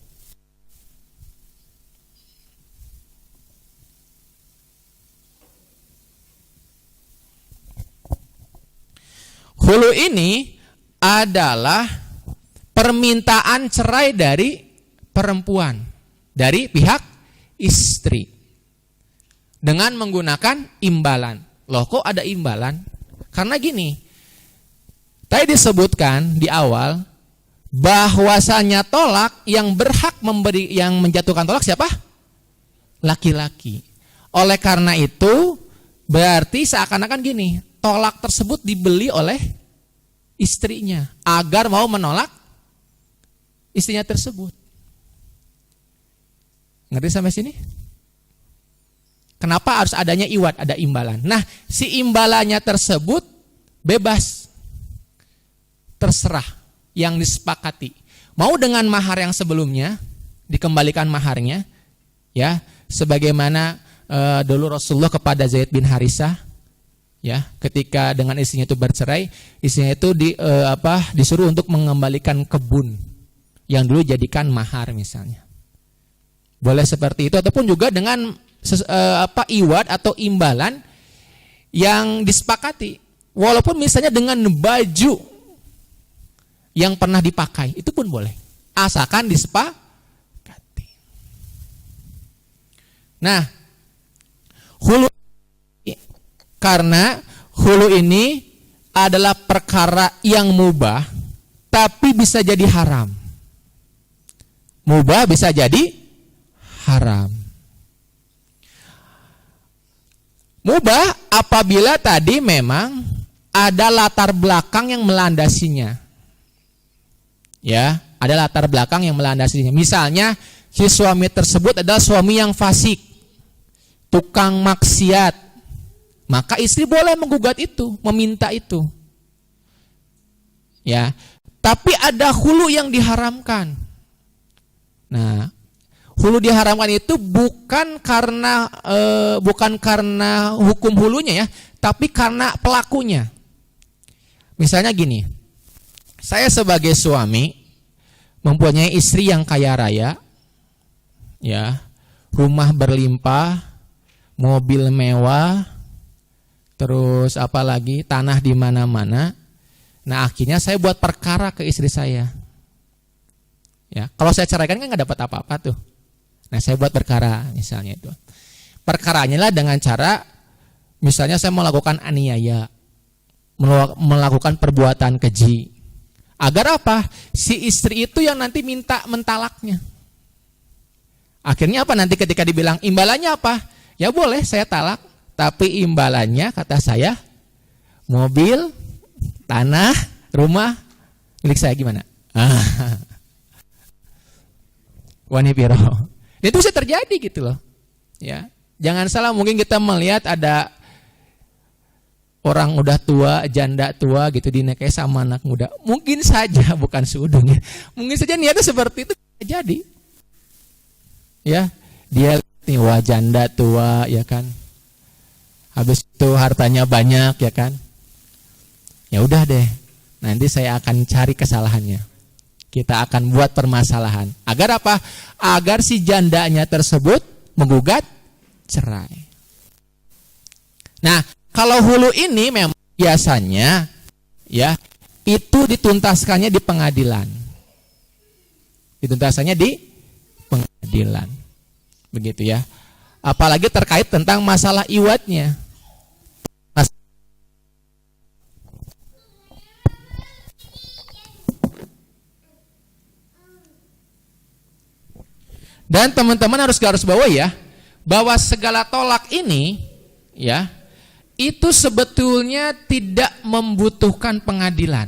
Hulu ini adalah permintaan cerai dari perempuan, dari pihak istri, dengan menggunakan imbalan. Loh, kok ada imbalan? Karena gini, tadi disebutkan di awal bahwasanya tolak yang berhak yang menjatuhkan tolak siapa? Laki-laki. Oleh karena itu berarti seakan-akan gini, tolak tersebut dibeli oleh istrinya agar mau menolak istrinya tersebut. Ngerti sampai sini? Kenapa harus adanya iwad, ada imbalan? Nah, si imbalannya tersebut bebas, terserah, yang disepakati. Mau dengan mahar yang sebelumnya, dikembalikan maharnya, ya, sebagaimana dulu Rasulullah kepada Zaid bin Harisah, ya, ketika dengan istrinya itu bercerai, istrinya itu disuruh untuk mengembalikan kebun yang dulu jadikan mahar misalnya. Boleh seperti itu, ataupun juga dengan iwad atau imbalan yang disepakati, walaupun misalnya dengan baju yang pernah dipakai, itu pun boleh, asalkan disepakati. Nah, hulu, karena hulu ini adalah perkara yang mubah tapi bisa jadi haram. mubah bisa jadi haram. Mubah apabila tadi memang ada latar belakang yang melandasinya. Ya, ada latar belakang yang melandasinya. Misalnya si suami tersebut adalah suami yang fasik, tukang maksiat. Maka istri boleh menggugat itu, meminta itu. Ya, tapi ada hulu yang diharamkan. Nah, hulu diharamkan itu bukan karena hukum hulunya ya, tapi karena pelakunya. Misalnya gini, saya sebagai suami mempunyai istri yang kaya raya, ya, rumah berlimpah, mobil mewah, terus apalagi tanah di mana-mana. Nah, akhirnya saya buat perkara ke istri saya. Ya, kalau saya ceraikan kan nggak dapat apa-apa tuh. Nah, saya buat perkara misalnya itu. Perkaranya lah dengan cara misalnya saya melakukan aniaya, melakukan perbuatan keji. Agar apa? Si istri itu yang nanti minta mentalaknya. Akhirnya apa nanti ketika dibilang imbalannya apa? Ya boleh saya talak, tapi imbalannya kata saya mobil, tanah, rumah milik saya gimana? Wani piro. Itu bisa terjadi gitu loh. Ya. Jangan salah, mungkin kita melihat ada orang udah tua, janda tua gitu dinikahi sama anak muda. Mungkin saja bukan seudung ya. Mungkin saja niatnya seperti itu jadi. Ya, dia wah janda tua ya kan. Habis itu hartanya banyak ya kan. Ya udah deh. Nanti saya akan cari kesalahannya. Kita akan buat permasalahan. Agar apa? Agar si jandanya tersebut menggugat cerai. Nah, kalau hulu ini memang biasanya ya itu dituntaskannya di pengadilan. Dituntaskannya di pengadilan. Begitu ya. Apalagi terkait tentang masalah iwatnya. Dan teman-teman harus garis bawahi ya, bahwa segala tolak ini ya, itu sebetulnya tidak membutuhkan pengadilan.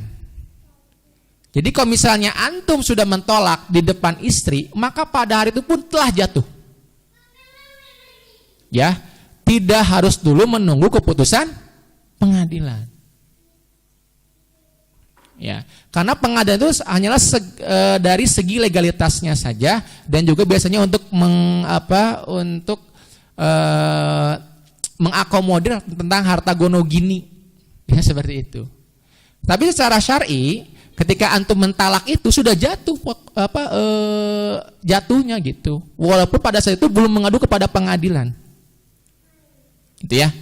Jadi kalau misalnya antum sudah mentolak di depan istri, maka pada hari itu pun telah jatuh. Ya, tidak harus dulu menunggu keputusan pengadilan. Ya, karena pengadilan itu hanyalah dari segi legalitasnya saja, dan juga biasanya untuk mengakomodir tentang harta gono gini, ya seperti itu. Tapi secara syar'i, ketika antum mentalak itu sudah jatuh jatuhnya gitu, walaupun pada saat itu belum mengadu kepada pengadilan, gitu ya.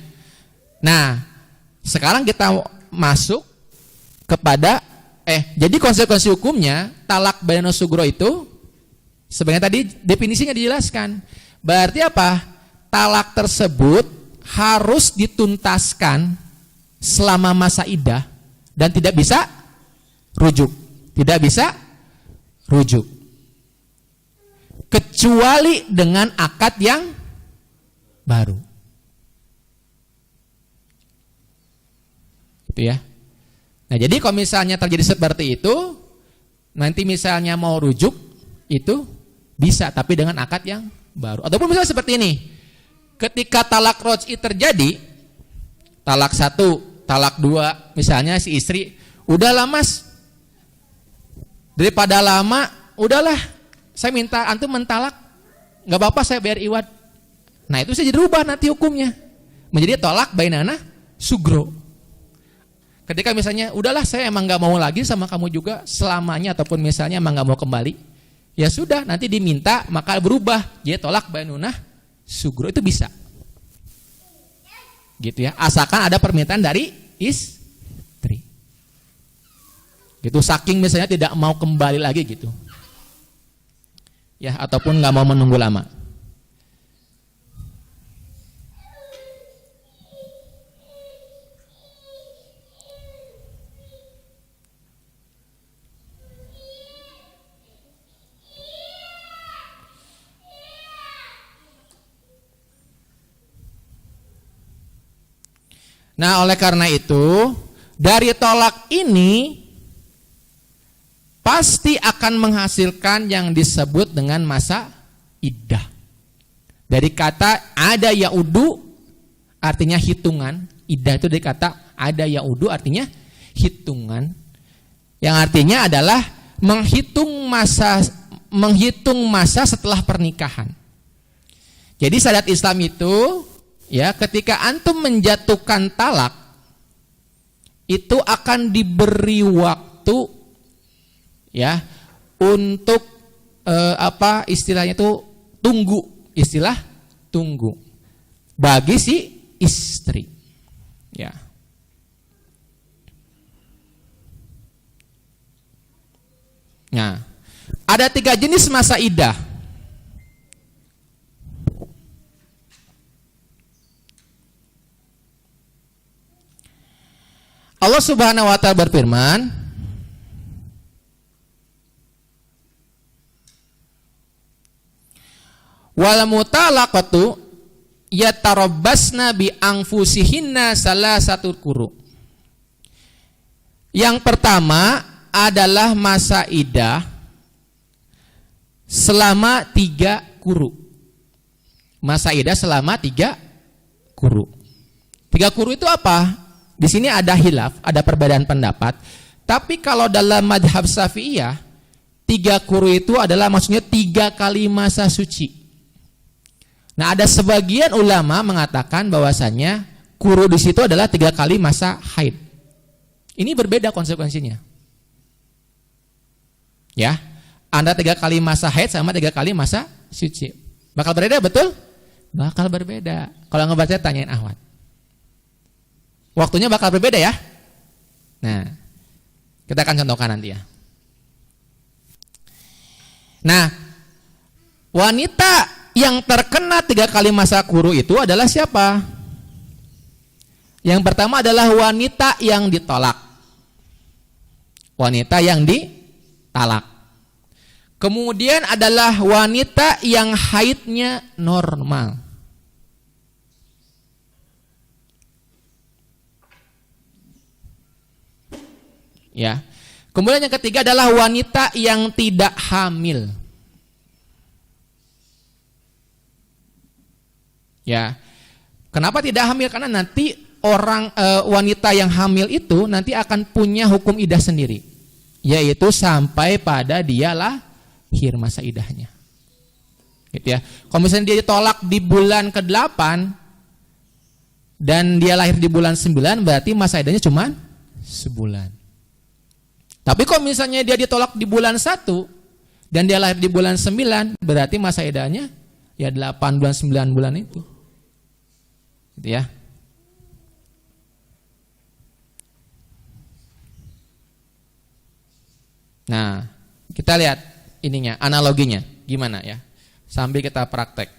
Nah, sekarang kita masuk kepada jadi konsekuensi hukumnya talak baino sugro itu sebenarnya tadi definisinya dijelaskan. Berarti apa? Talak tersebut harus dituntaskan selama masa iddah dan tidak bisa rujuk. Tidak bisa rujuk. Kecuali dengan akad yang baru. Itu ya. Nah, jadi kalau misalnya terjadi seperti itu, nanti misalnya mau rujuk itu bisa, tapi dengan akad yang baru. Ataupun misalnya seperti ini, ketika talak roj'i terjadi, talak 1, talak 2, misalnya si istri, udahlah mas, daripada lama, udahlah, saya minta antum mentalak, nggak apa-apa saya bayar iwad. Nah itu bisa dirubah nanti hukumnya, menjadi tolak bainana sugro. Ketika misalnya, udahlah saya emang nggak mau lagi sama kamu juga selamanya, ataupun misalnya emang nggak mau kembali, ya sudah nanti diminta maka berubah, jadi tolak bainunah sugro, itu bisa, gitu ya. Asalkan ada permintaan dari istri, gitu. Saking misalnya tidak mau kembali lagi gitu, ya, ataupun nggak mau menunggu lama. Nah, oleh karena itu, dari tolak ini pasti akan menghasilkan yang disebut dengan masa iddah. Dari kata ada yaudu artinya hitungan. Iddah itu dari kata ada yaudu artinya hitungan. Yang artinya adalah menghitung masa setelah pernikahan. Jadi syariat Islam itu ya, ketika antum menjatuhkan talak itu akan diberi waktu ya untuk istilahnya itu istilah tunggu bagi si istri ya. Nah, ada 3 jenis masa iddah. Allah Subhanahu wa taala berfirman, wal mutalaqatu yatarabbasna bi anfusihinna salasatu quru. Yang pertama adalah masa iddah selama 3 quru. Masa iddah selama 3 quru. 3 quru itu apa? Di sini ada khilaf, ada perbedaan pendapat. Tapi kalau dalam madhab Syafi'iyah, 3 quru itu adalah maksudnya 3 kali masa suci. Nah, ada sebagian ulama mengatakan bahwasannya quru di situ adalah 3 kali masa haid. Ini berbeda konsekuensinya. Ya, Anda 3 kali masa haid sama 3 kali masa suci. Bakal berbeda, betul? Bakal berbeda. Kalau ngebaca tanyain Ahwat. Waktunya bakal berbeda ya. Nah, kita akan contohkan nanti ya. Nah, wanita yang terkena 3 kali masa quru itu adalah siapa? Yang pertama adalah wanita yang ditolak. Wanita yang ditalak. Kemudian adalah wanita yang haidnya normal. Ya. Kemudian yang ketiga adalah wanita yang tidak hamil. Ya. Kenapa tidak hamil? Karena nanti wanita yang hamil itu nanti akan punya hukum iddah sendiri, yaitu sampai pada dia lahir masa iddahnya. Gitu ya. Kalau misalnya dia ditolak di bulan ke-8 dan dia lahir di bulan 9, berarti masa iddahnya cuma sebulan. Tapi kalau misalnya dia ditolak di bulan 1 dan dia lahir di bulan 9, berarti masa iddahnya ya 8 bulan 9 bulan itu. Gitu ya. Nah, kita lihat ininya, analoginya gimana ya. Sambil kita praktek.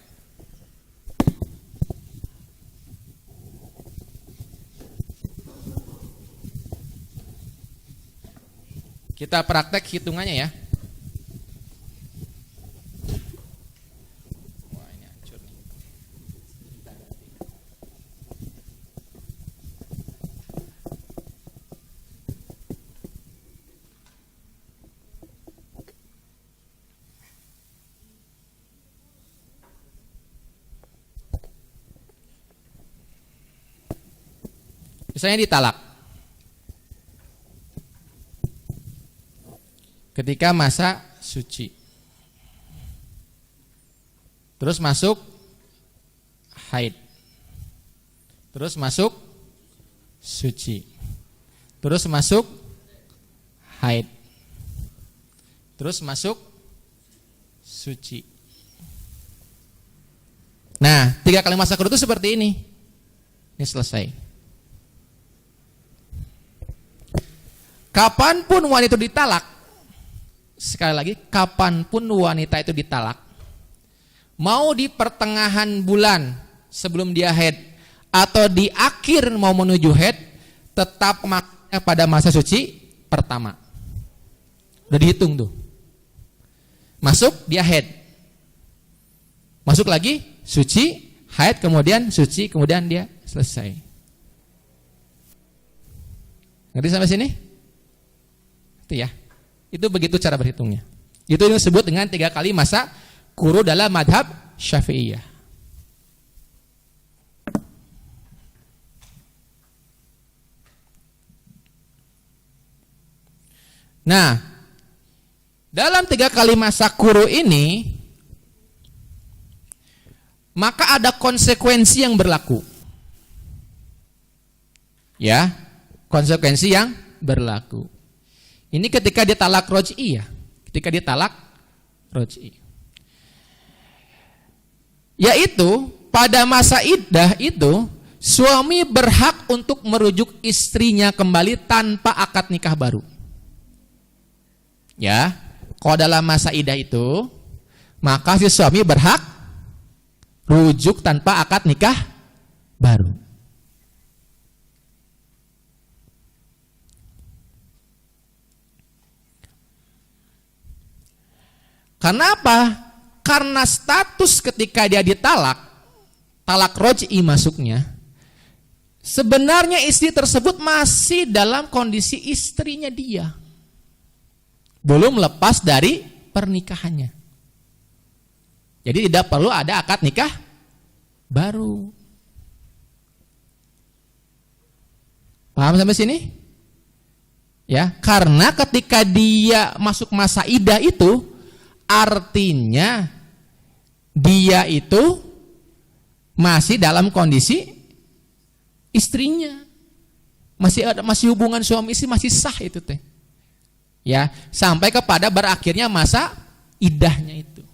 Kita praktek hitungannya ya. Wah, ini hancur nih. Misalnya ditalak. Ketika masa suci. Terus masuk haid. Terus masuk suci. Terus masuk haid. Terus masuk suci. Nah, 3 kali masa quru itu seperti ini. Ini selesai. Kapanpun wanita ditalak, sekali lagi, kapanpun wanita itu ditalak, mau di pertengahan bulan sebelum dia haid atau di akhir mau menuju haid, tetap pada masa suci pertama. Udah dihitung tuh. Masuk dia haid, masuk lagi suci, haid, kemudian suci, kemudian dia selesai. Ngerti sampai sini? Itu ya. Itu begitu cara berhitungnya. Itu yang disebut dengan 3 kali masa quru dalam madhab Syafi'iyah. Nah, dalam 3 kali masa quru ini, maka ada konsekuensi yang berlaku. Ya, konsekuensi yang berlaku. Ini ketika dia talak roj'i ya. Ketika dia talak roj'i. Yaitu pada masa iddah itu suami berhak untuk merujuk istrinya kembali tanpa akad nikah baru. Ya, kalau dalam masa iddah itu maka si suami berhak rujuk tanpa akad nikah baru. Karena apa? Karena status ketika dia ditalak, talak roj'i masuknya, sebenarnya istri tersebut masih dalam kondisi istrinya dia, belum lepas dari pernikahannya. Jadi tidak perlu ada akad nikah baru. Paham sampai sini? Ya, karena ketika dia masuk masa iddah itu artinya dia itu masih dalam kondisi istrinya. Masih hubungan suami istri masih sah itu teh. Ya, sampai kepada berakhirnya masa iddahnya itu.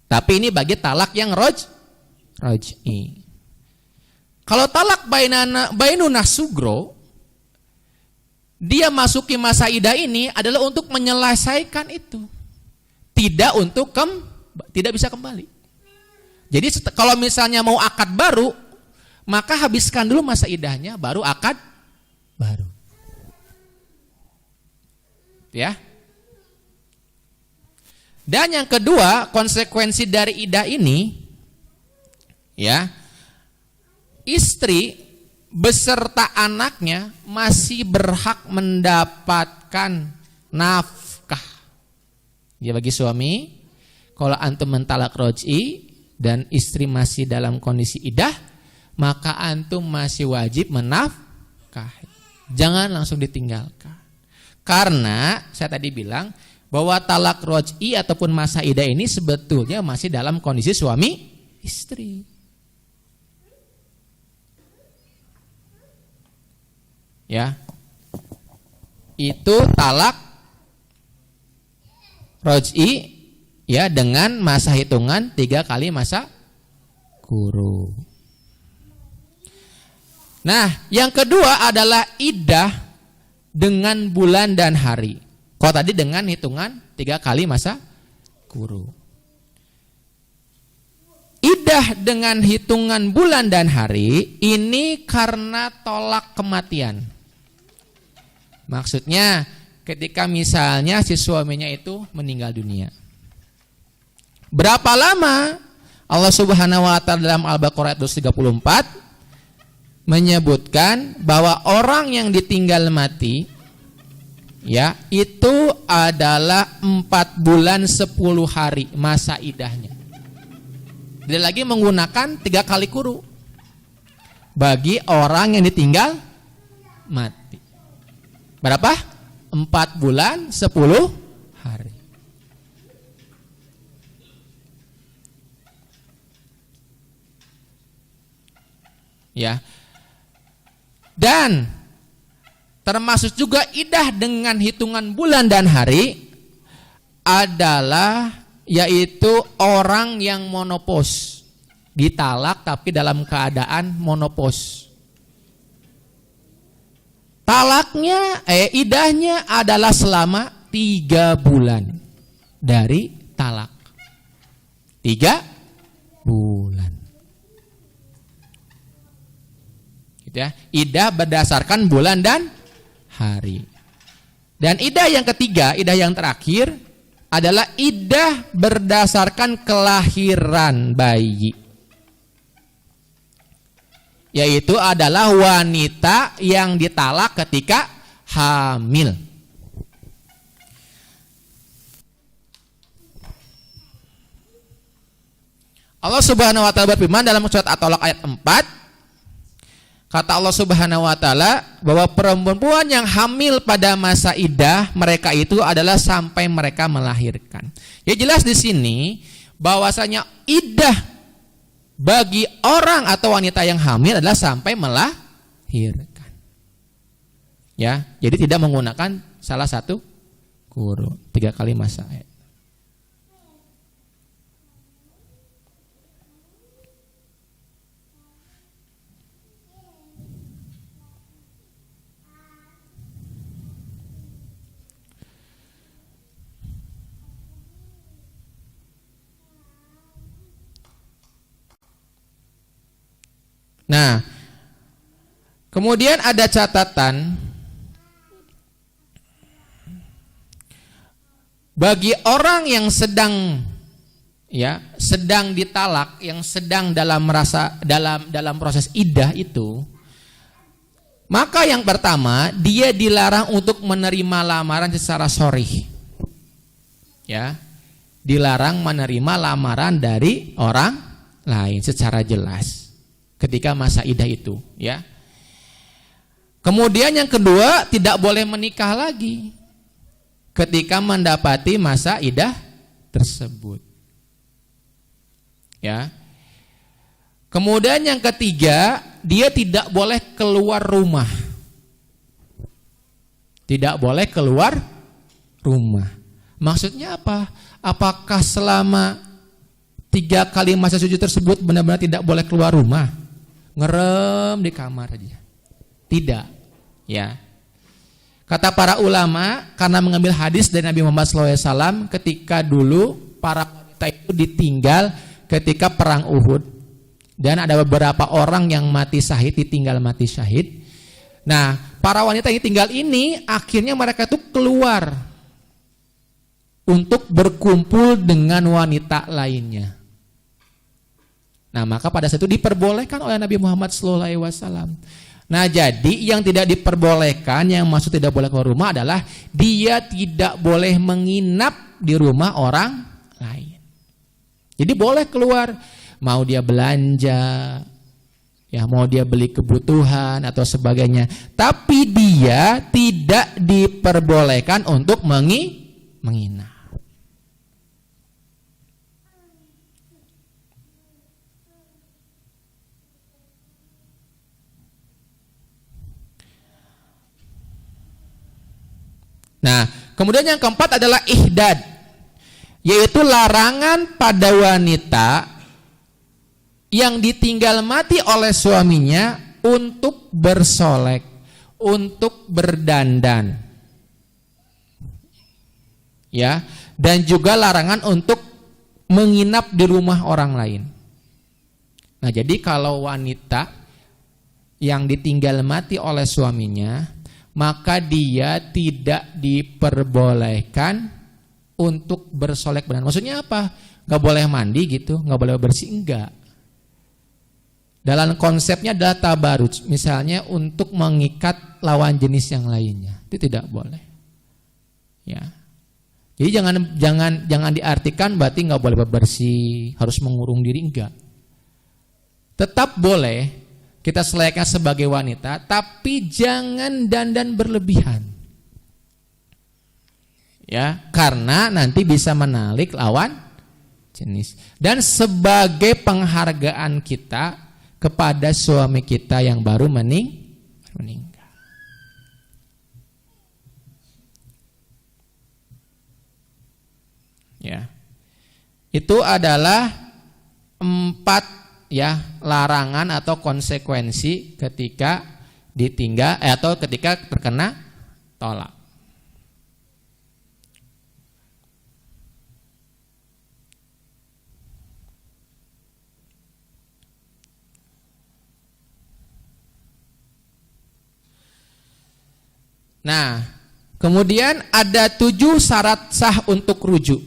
Tapi ini bagi talak yang roj'i. Kalau talak bainunah sugro, dia masuki masa iddah ini adalah untuk menyelesaikan itu. Tidak untuk tidak bisa kembali. Jadi kalau misalnya mau akad baru, maka habiskan dulu masa iddahnya baru akad baru. Ya. Dan yang kedua, konsekuensi dari iddah ini, ya, istri beserta anaknya masih berhak mendapatkan nafkah. Ya, bagi suami, kalau antum mentalak roj'i dan istri masih dalam kondisi iddah, maka antum masih wajib menafkahi. Jangan langsung ditinggalkan. Karena saya tadi bilang bahwa talak roj'i ataupun masa iddah ini sebetulnya masih dalam kondisi suami istri. Ya, itu talak roj'i ya dengan masa hitungan 3 kali masa quru. Nah, yang kedua adalah iddah dengan bulan dan hari. Kalau tadi dengan hitungan 3 kali masa quru. Iddah dengan hitungan bulan dan hari ini karena tolak kematian. Maksudnya ketika misalnya si suaminya itu meninggal dunia. Berapa lama? Allah Subhanahu wa taala dalam Al-Baqarah ayat 234 menyebutkan bahwa orang yang ditinggal mati ya, itu adalah 4 bulan 10 hari masa iddahnya. Dia lagi menggunakan 3 kali quru bagi orang yang ditinggal mati. Berapa? 4 bulan 10 hari. Ya. Dan termasuk juga iddah dengan hitungan bulan dan hari adalah yaitu orang yang monopos, ditalak tapi dalam keadaan monopos. Talaknya, iddahnya adalah selama 3 bulan dari talak. 3 bulan. Gitu ya. Iddah berdasarkan bulan dan hari. Dan iddah yang ketiga, iddah yang terakhir adalah iddah berdasarkan kelahiran bayi. yaitu adalah wanita yang ditalak ketika hamil. Allah Subhanahu wa taala berfirman dalam surat At-Talaq ayat 4, kata Allah Subhanahu wa taala bahwa perempuan yang hamil pada masa iddah mereka itu adalah sampai mereka melahirkan. Ya jelas di sini bahwasanya iddah bagi orang atau wanita yang hamil adalah sampai melahirkan. Ya, jadi tidak menggunakan salah satu kurun 3 kali masa. Nah, kemudian ada catatan bagi orang yang sedang ditalak, yang sedang dalam proses iddah itu, maka yang pertama dia dilarang untuk menerima lamaran secara sharih. Ya, dilarang menerima lamaran dari orang lain secara jelas ketika masa iddah itu, ya. Kemudian yang kedua, tidak boleh menikah lagi ketika mendapati masa iddah tersebut. Ya. Kemudian yang ketiga, dia tidak boleh keluar rumah. Tidak boleh keluar rumah. Maksudnya apa? Apakah selama 3 kali masa suci tersebut benar-benar tidak boleh keluar rumah? Ngerem di kamar aja? Tidak, ya. Kata para ulama, karena mengambil hadis dari Nabi Muhammad SAW ketika dulu para wanita itu ditinggal ketika perang Uhud, dan ada beberapa orang yang mati syahid, ditinggal mati syahid. Nah, para wanita yang tinggal ini akhirnya mereka itu keluar untuk berkumpul dengan wanita lainnya. Nah, maka pada saat itu diperbolehkan oleh Nabi Muhammad SAW. Nah, jadi yang tidak diperbolehkan, yang maksud tidak boleh keluar rumah adalah dia tidak boleh menginap di rumah orang lain. Jadi boleh keluar, mau dia belanja, ya mau dia beli kebutuhan atau sebagainya. Tapi dia tidak diperbolehkan untuk menginap. Nah, kemudian yang keempat adalah ihdad, yaitu larangan pada wanita yang ditinggal mati oleh suaminya untuk bersolek, untuk berdandan, ya, dan juga larangan untuk menginap di rumah orang lain. Nah, jadi kalau wanita yang ditinggal mati oleh suaminya, maka dia tidak diperbolehkan untuk bersolek berdandan. Maksudnya apa? Gak boleh mandi gitu, gak boleh bersih, enggak. Dalam konsepnya adalah tabaruj, misalnya untuk mengikat lawan jenis yang lainnya, itu tidak boleh. Ya. Jadi jangan diartikan berarti nggak boleh bersih, harus mengurung diri, enggak. Tetap boleh kita selayaknya sebagai wanita, tapi jangan dandan berlebihan. Ya, karena nanti bisa menarik lawan jenis. Dan sebagai penghargaan kita kepada suami kita yang baru meninggal. Ya. Itu adalah 4 ya larangan atau konsekuensi ketika ditinggal atau ketika terkena tolak. Nah, kemudian ada 7 syarat sah untuk rujuk.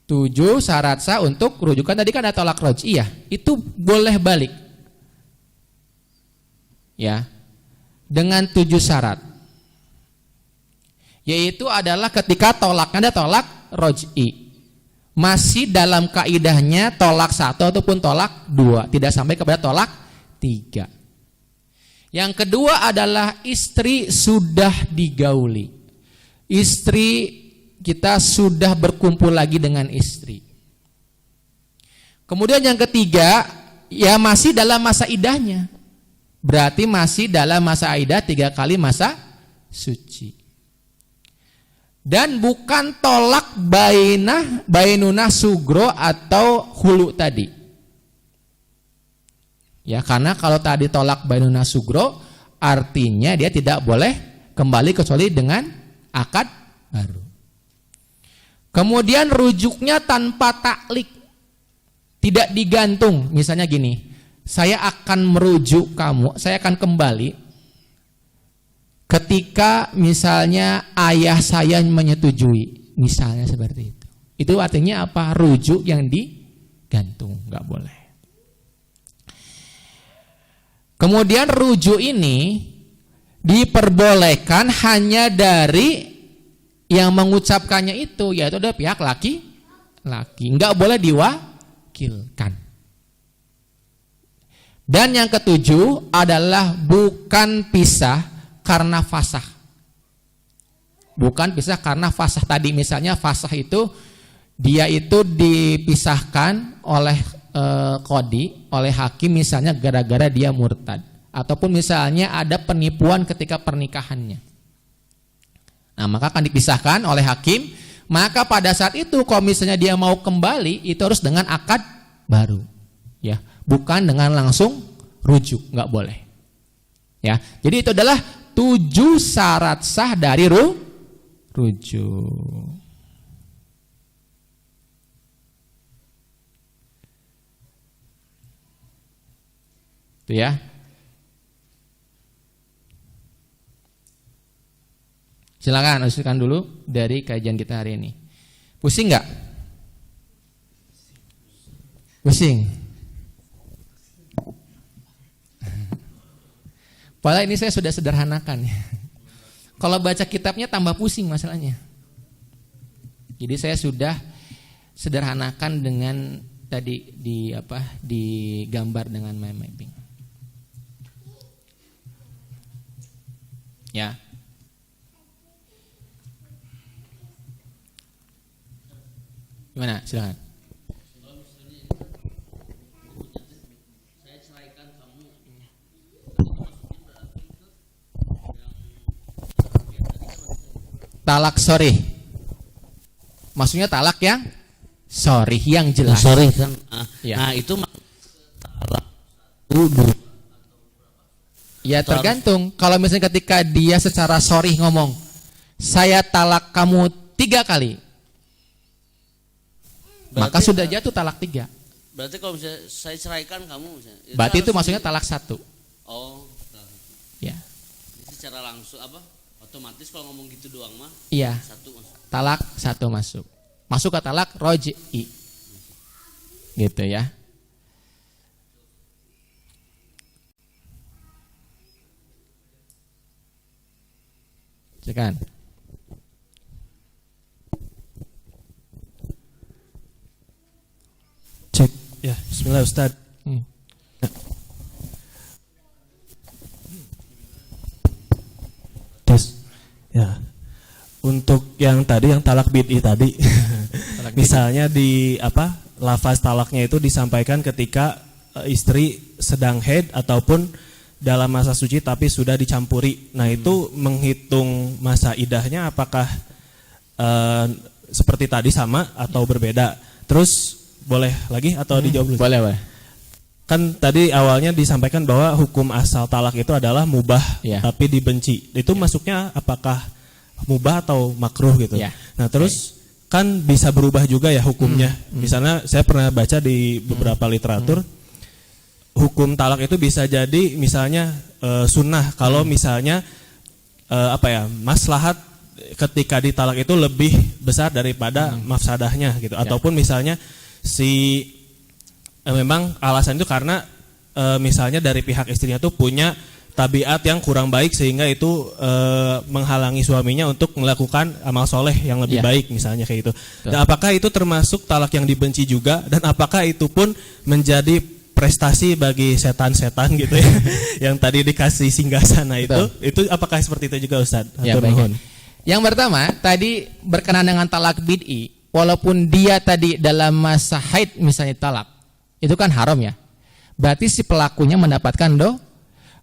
7 syarat sah untuk rujukan. Tadi kan ada tolak roj'i ya, itu boleh balik ya dengan 7 syarat, yaitu adalah ketika tolaknya ada tolak roj'i, masih dalam kaidahnya tolak 1 ataupun tolak 2, tidak sampai kepada tolak 3. Yang kedua adalah istri sudah digauli, istri kita sudah berkumpul lagi dengan istri. Kemudian yang ketiga, ya masih dalam masa idahnya. Berarti masih dalam masa idah 3 kali masa suci. Dan bukan tolak bainunah sugro atau hulu tadi. Ya, karena kalau tadi tolak bainunah sugro artinya dia tidak boleh kembali kecuali dengan akad baru. Kemudian rujuknya tanpa taklik, tidak digantung. Misalnya gini, saya akan merujuk kamu, saya akan kembali ketika misalnya ayah saya menyetujui, misalnya seperti itu. Itu artinya apa? Rujuk yang digantung, nggak boleh. Kemudian rujuk ini diperbolehkan hanya dari yang mengucapkannya itu, yaitu ada pihak laki-laki, nggak boleh diwakilkan. Dan yang ketujuh adalah bukan pisah karena fasah. Bukan pisah karena fasah. Tadi misalnya fasah itu dia itu dipisahkan oleh qadhi, oleh hakim misalnya gara-gara dia murtad, ataupun misalnya ada penipuan ketika pernikahannya. Nah, maka akan dipisahkan oleh hakim. Maka pada saat itu kalau misalnya dia mau kembali, itu harus dengan akad baru, ya, bukan dengan langsung rujuk, nggak boleh. Ya, jadi itu adalah 7 syarat sah dari rujuk. Itu ya. Silakan usulkan dulu dari kajian kita hari ini. Pusing nggak? Pusing. Padahal ini saya sudah sederhanakan. Kalau baca kitabnya tambah pusing masalahnya. Jadi saya sudah sederhanakan dengan tadi digambar dengan mind mapping. Ya. Gimana? Silakan. Talak sorry. Maksudnya talak yang sorry, yang jelas. Sorry kan. Ya. Nah, itu talak ya tergantung. Kalau misalnya ketika dia secara sorry ngomong, saya talak kamu 3 kali, maka sudah jatuh talak 3. Berarti kalau misalnya saya ceraikan kamu misalnya, berarti itu maksudnya talak 1. Oh, ya. Jadi secara langsung otomatis kalau ngomong gitu doang mah. Iya. 1 masuk. Talak 1 masuk. Masuk ke talak roj'i. Gitu ya. Silakan. Cek. Ya, bismillah Ustaz. Tes. Ya. Untuk yang tadi yang talak bid'i tadi. Misalnya di lafaz talaknya itu disampaikan ketika istri sedang haid ataupun dalam masa suci tapi sudah dicampuri. Nah, itu menghitung masa idahnya apakah seperti tadi sama atau berbeda? Terus boleh lagi atau dijawab dulu? Boleh. Kan tadi awalnya disampaikan bahwa hukum asal talak itu adalah mubah tapi dibenci. Itu masuknya apakah mubah atau makruh gitu? Nah, terus kan bisa berubah juga ya hukumnya. Misalnya saya pernah baca di beberapa literatur, hukum talak itu bisa jadi misalnya sunnah kalau misalnya maslahat ketika ditalak itu lebih besar daripada mafsadahnya gitu. Ataupun misalnya memang alasan itu karena misalnya dari pihak istrinya tuh punya tabiat yang kurang baik sehingga itu menghalangi suaminya untuk melakukan amal soleh yang lebih baik misalnya kayak gitu. Dan apakah itu termasuk talak yang dibenci juga, dan apakah itu pun menjadi prestasi bagi setan-setan gitu ya yang tadi dikasih singgahsana itu apakah seperti itu juga Ustaz? Ya, baik. Yang pertama tadi berkenaan dengan talak bid'i, walaupun dia tadi dalam masa haid misalnya talak, itu kan haram ya. Berarti si pelakunya mendapatkan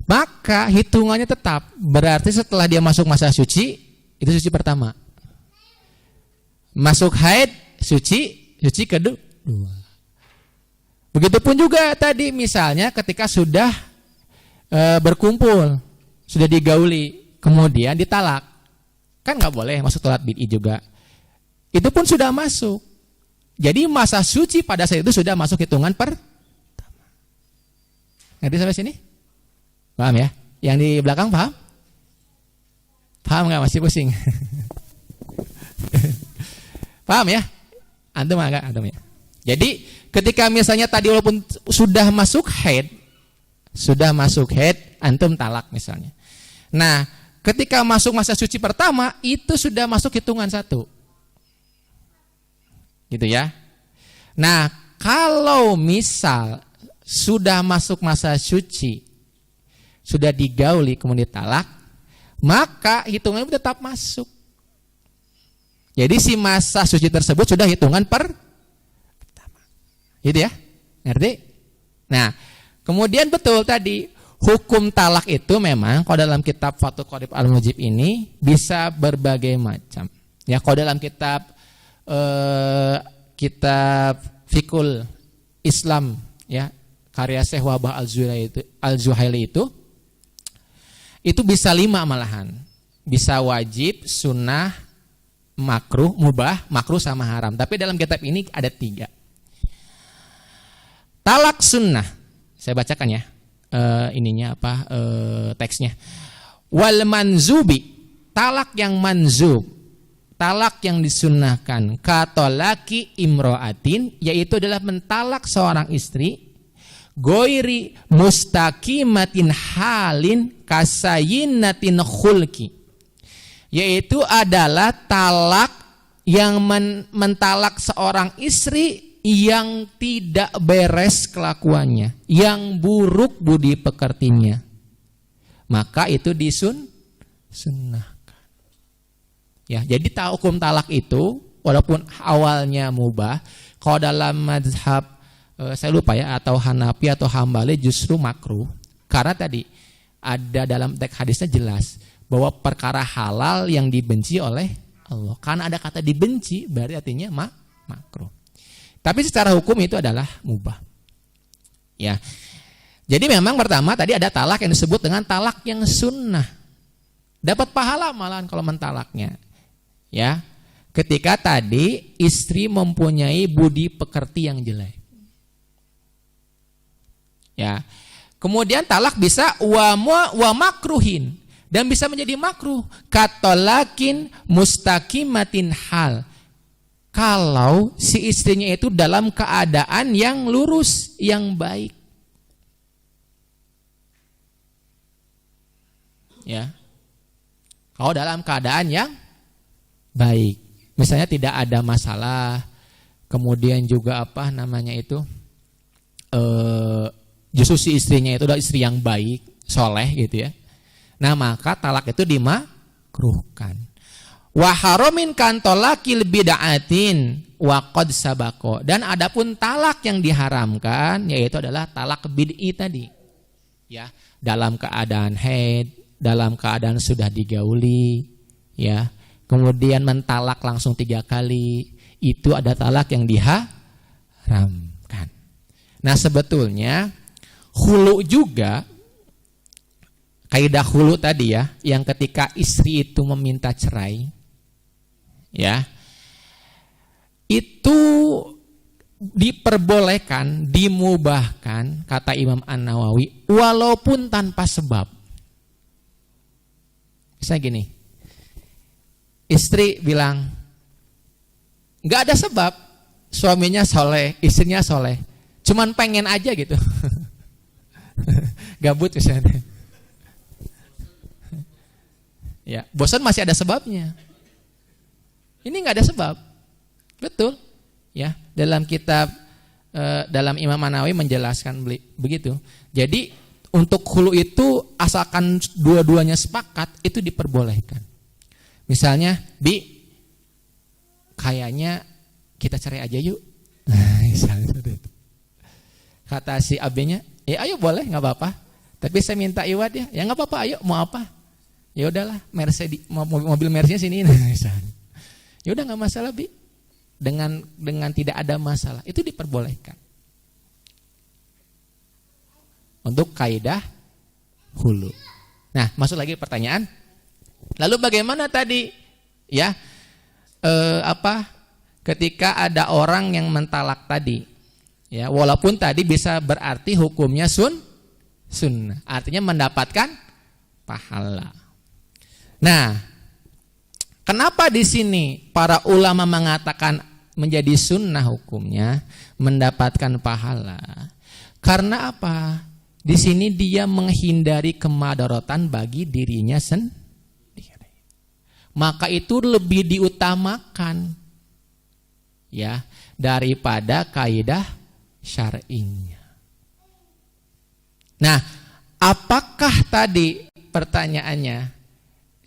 maka hitungannya tetap. Berarti setelah dia masuk masa suci, itu suci pertama. Masuk haid, suci kedua. Begitupun juga tadi misalnya ketika sudah berkumpul, sudah digauli, kemudian ditalak. Kan nggak boleh masuk talak bid'i juga. Itu pun sudah masuk. Jadi masa suci pada saat itu sudah masuk hitungan pertama. Ngerti sampai sini? Paham ya? Yang di belakang paham? Paham nggak, masih pusing? Paham ya? Antum agak antum ya. Jadi ketika misalnya tadi walaupun sudah masuk haid, antum talak misalnya. Nah, ketika masuk masa suci pertama itu sudah masuk hitungan 1. Gitu ya. Nah, kalau misal sudah masuk masa suci, sudah digauli kemudian talak, maka hitungannya tetap masuk. Jadi si masa suci tersebut sudah hitungan pertama. Gitu ya? Ngerti? Nah, kemudian betul tadi hukum talak itu memang kalau dalam kitab Fathul Qorib Al-Mujib ini bisa berbagai macam. Ya, kalau dalam kitab kitab Fikul Islam ya, karya Syekh Wahbah Al-Zuhaili itu bisa 5 malahan. Bisa wajib, sunnah, makruh, mubah, makruh sama haram. Tapi dalam kitab ini ada 3. Talak sunnah. Saya bacakan ya. Teksnya. Wal manzubi, talak yang manzub, talak yang disunnahkan, katolaki imro'atin, yaitu adalah mentalak seorang istri, goiri mustaqimatin halin kasayinatin khulki, yaitu adalah talak yang mentalak seorang istri yang tidak beres kelakuannya, yang buruk budi pekertinya, maka itu disunnahkan. Ya, jadi hukum talak itu walaupun awalnya mubah, kalau dalam mazhab saya lupa ya, atau Hanafi atau Hambali justru makruh, karena tadi ada dalam teks hadisnya jelas bahwa perkara halal yang dibenci oleh Allah. Karena ada kata dibenci berarti artinya makruh. Tapi secara hukum itu adalah mubah. Ya. Jadi memang pertama tadi ada talak yang disebut dengan talak yang sunnah. Dapat pahala malahan kalau mentalaknya. Ya. Ketika tadi istri mempunyai budi pekerti yang jelek. Ya. Kemudian talak bisa wa makruhin, dan bisa menjadi makruh, katolakin mustaqimatin hal. Kalau si istrinya itu dalam keadaan yang lurus, yang baik. Ya. Kalau dalam keadaan yang baik. Misalnya tidak ada masalah, kemudian juga justru si istrinya itu adalah istri yang baik, soleh gitu ya. Nah, maka talak itu dimakruhkan. Wa haramin kan talaqil bid'atin wa qad sabaqo. Dan adapun talak yang diharamkan yaitu adalah talak bid'i tadi. Ya, dalam keadaan haid, dalam keadaan sudah digauli, ya. Kemudian mentalak langsung 3 kali, itu ada talak yang diharamkan. Nah, sebetulnya khulu juga, kaidah khulu tadi ya, yang ketika istri itu meminta cerai, ya, itu diperbolehkan, dimubahkan, kata Imam An-Nawawi, walaupun tanpa sebab. Misalnya gini, istri bilang, nggak ada sebab, suaminya soleh, istrinya soleh, cuman pengen aja gitu. Gabut misalnya. Ya, bosan masih ada sebabnya. Ini nggak ada sebab, betul. Ya, dalam kitab dalam Imam Manawi menjelaskan begitu. Jadi untuk hulu itu asalkan dua-duanya sepakat itu diperbolehkan. Misalnya, Bi, kayaknya kita cerai aja yuk. Nah, misalnya itu. Kata si AB-nya, ya ayo boleh, nggak apa-apa. Tapi saya minta iwad ya, ya nggak apa-apa, ayo mau apa? Ya udahlah, Mercedes, mobil Mercedes sini. Nah, misalnya. Ya udah nggak masalah, Bi. Dengan tidak ada masalah itu diperbolehkan. Untuk kaidah hulu. Nah, masuk lagi pertanyaan. Lalu bagaimana tadi? Ya, ketika ada orang yang mentalak tadi, ya, walaupun tadi bisa berarti hukumnya sunnah, artinya mendapatkan pahala. Nah, kenapa di sini para ulama mengatakan menjadi sunnah hukumnya mendapatkan pahala? Karena apa? Di sini dia menghindari kemadaratan bagi dirinya sendiri. Maka itu lebih diutamakan, ya, daripada kaidah syar'inya. Nah, apakah tadi pertanyaannya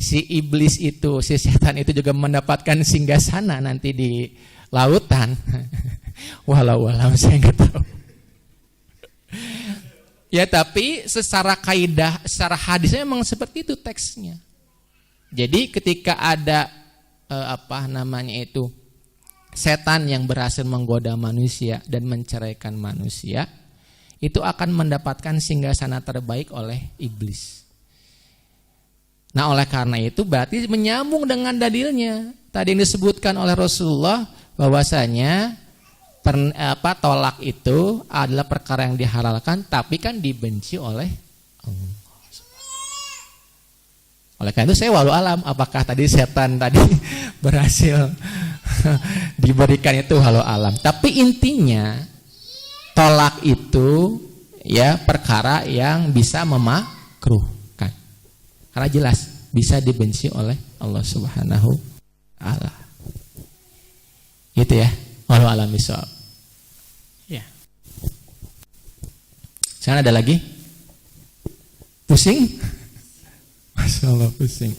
si iblis itu, si setan itu juga mendapatkan singgasana nanti di lautan? Walau saya nggak tahu. Ya, tapi secara kaidah, secara hadisnya memang seperti itu teksnya. Jadi ketika ada setan yang berhasil menggoda manusia dan menceraikan manusia, itu akan mendapatkan singgasana terbaik oleh iblis. Nah, oleh karena itu berarti menyambung dengan dalilnya tadi yang disebutkan oleh Rasulullah bahwasanya tolak itu adalah perkara yang dihalalkan tapi kan dibenci oleh Allah. Oleh karena itu saya walau alam apakah tadi setan tadi berhasil diberikan itu walau alam. Tapi intinya tolak itu ya perkara yang bisa memakruhkan. Karena jelas bisa dibenci oleh Allah Subhanahu wa taala. Gitu ya. Walau alam bisawab. Ya. Sekarang ada lagi? Pusing? Masya Allah pusing.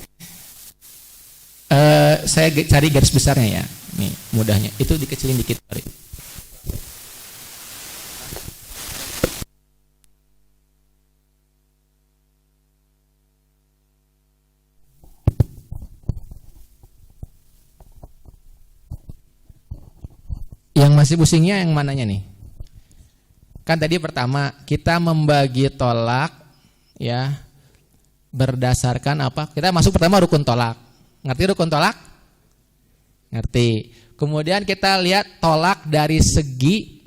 Saya cari garis besarnya ya. Nih mudahnya. Itu dikecilin dikit. Yang masih pusingnya yang mananya nih? Kan tadi pertama kita membagi tolak ya berdasarkan apa? Kita masuk pertama rukun tolak. Ngerti rukun tolak? Ngerti. Kemudian kita lihat tolak dari segi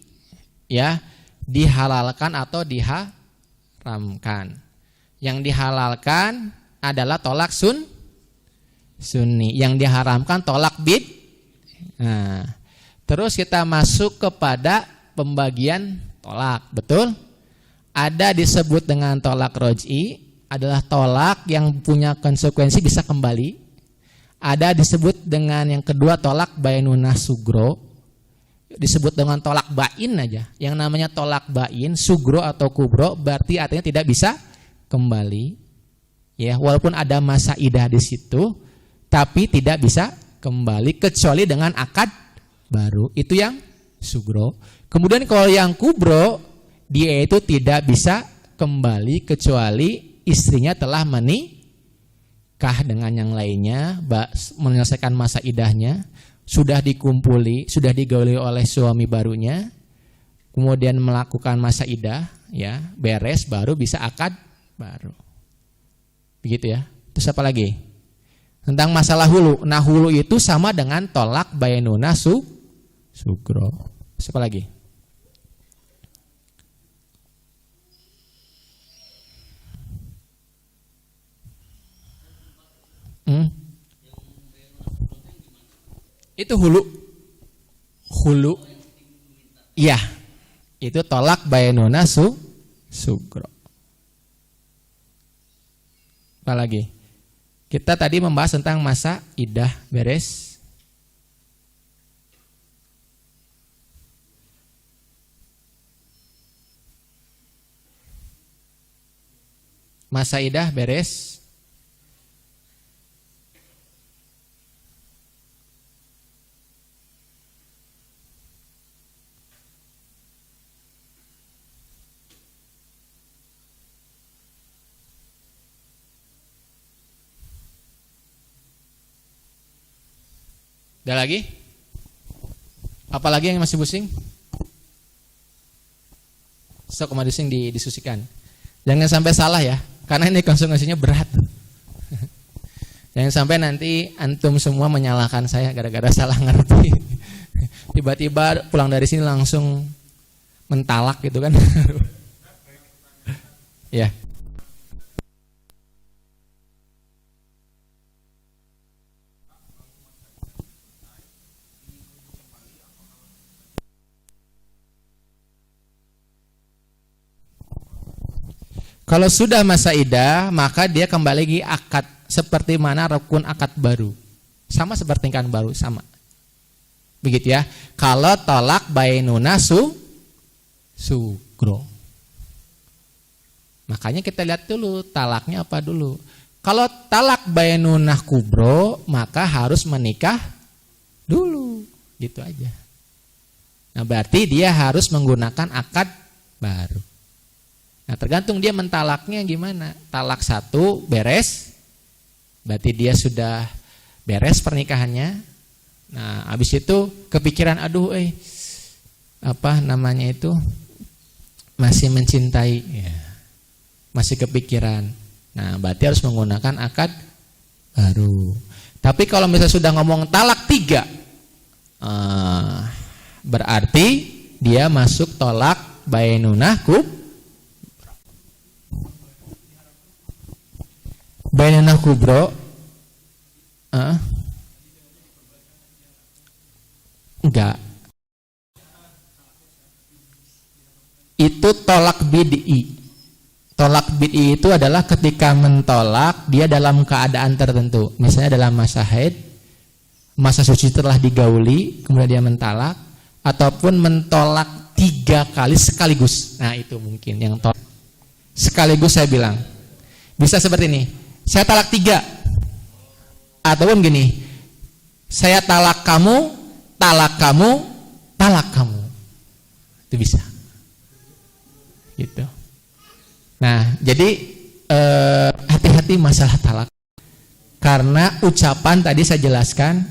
ya dihalalkan atau diharamkan. Yang dihalalkan adalah tolak sunni. Yang diharamkan tolak bid. Nah, terus kita masuk kepada pembagian tolak, betul? Ada disebut dengan tolak roj'i, adalah tolak yang punya konsekuensi bisa kembali. Ada disebut dengan yang kedua tolak bainunah sugro, disebut dengan tolak bain aja. Yang namanya tolak bain, sugro atau kubro, berarti artinya tidak bisa kembali. Ya, walaupun ada masa idah di situ, tapi tidak bisa kembali kecuali dengan akad baru. Itu yang sugro. Kemudian kalau yang kubro, dia itu tidak bisa kembali kecuali istrinya telah menikah dengan yang lainnya, menyelesaikan masa idahnya, sudah dikumpuli, sudah digauli oleh suami barunya, kemudian melakukan masa idah, ya beres, baru bisa akad baru. Begitu ya. Terus apa lagi? Tentang masalah hulu. Nah, hulu itu sama dengan tolak bainunah sugro. Siapa lagi? itu hulu. Iya. Itu tolak bainuna sugro. Apalagi? Kita tadi membahas tentang masa iddah beres. Masa iddah beres. Ada lagi? Apalagi yang masih pusing? Sok pusing didiskusikan. Jangan sampai salah ya, karena ini konsekuensinya berat. Jangan sampai nanti antum semua menyalahkan saya gara-gara salah ngerti. Tiba-tiba pulang dari sini langsung mentalak gitu kan. Ya. Kalau sudah masa iddah, maka dia kembali lagi akad seperti mana rukun akad baru. Sama seperti kan baru, sama. Begitu ya. Kalau tolak bainuna sugro. Makanya kita lihat dulu talaknya apa dulu. Kalau talak bainuna kubro, maka harus menikah dulu. Gitu aja. Nah, berarti dia harus menggunakan akad baru. Nah, tergantung dia mentalaknya gimana. Talak 1 beres, berarti dia sudah beres pernikahannya. Nah, habis itu kepikiran, aduh, apa namanya itu, masih mencintai, ya, masih kepikiran. Nah, berarti harus menggunakan akad baru. Tapi kalau misalnya sudah ngomong talak 3, berarti dia masuk tolak bainunah bainunah kubro. Enggak. Itu tolak bid'i. Tolak bid'i itu adalah ketika mentolak dia dalam keadaan tertentu. Misalnya dalam masa haid, masa suci telah digauli, kemudian dia mentalak, ataupun mentolak 3 kali sekaligus. Nah, itu mungkin yang tolak sekaligus. Saya bilang bisa seperti ini. Saya talak 3. Ataupun gini, saya talak kamu, talak kamu, talak kamu. Itu bisa. Gitu. Nah, jadi hati-hati masalah talak. Karena ucapan tadi saya jelaskan,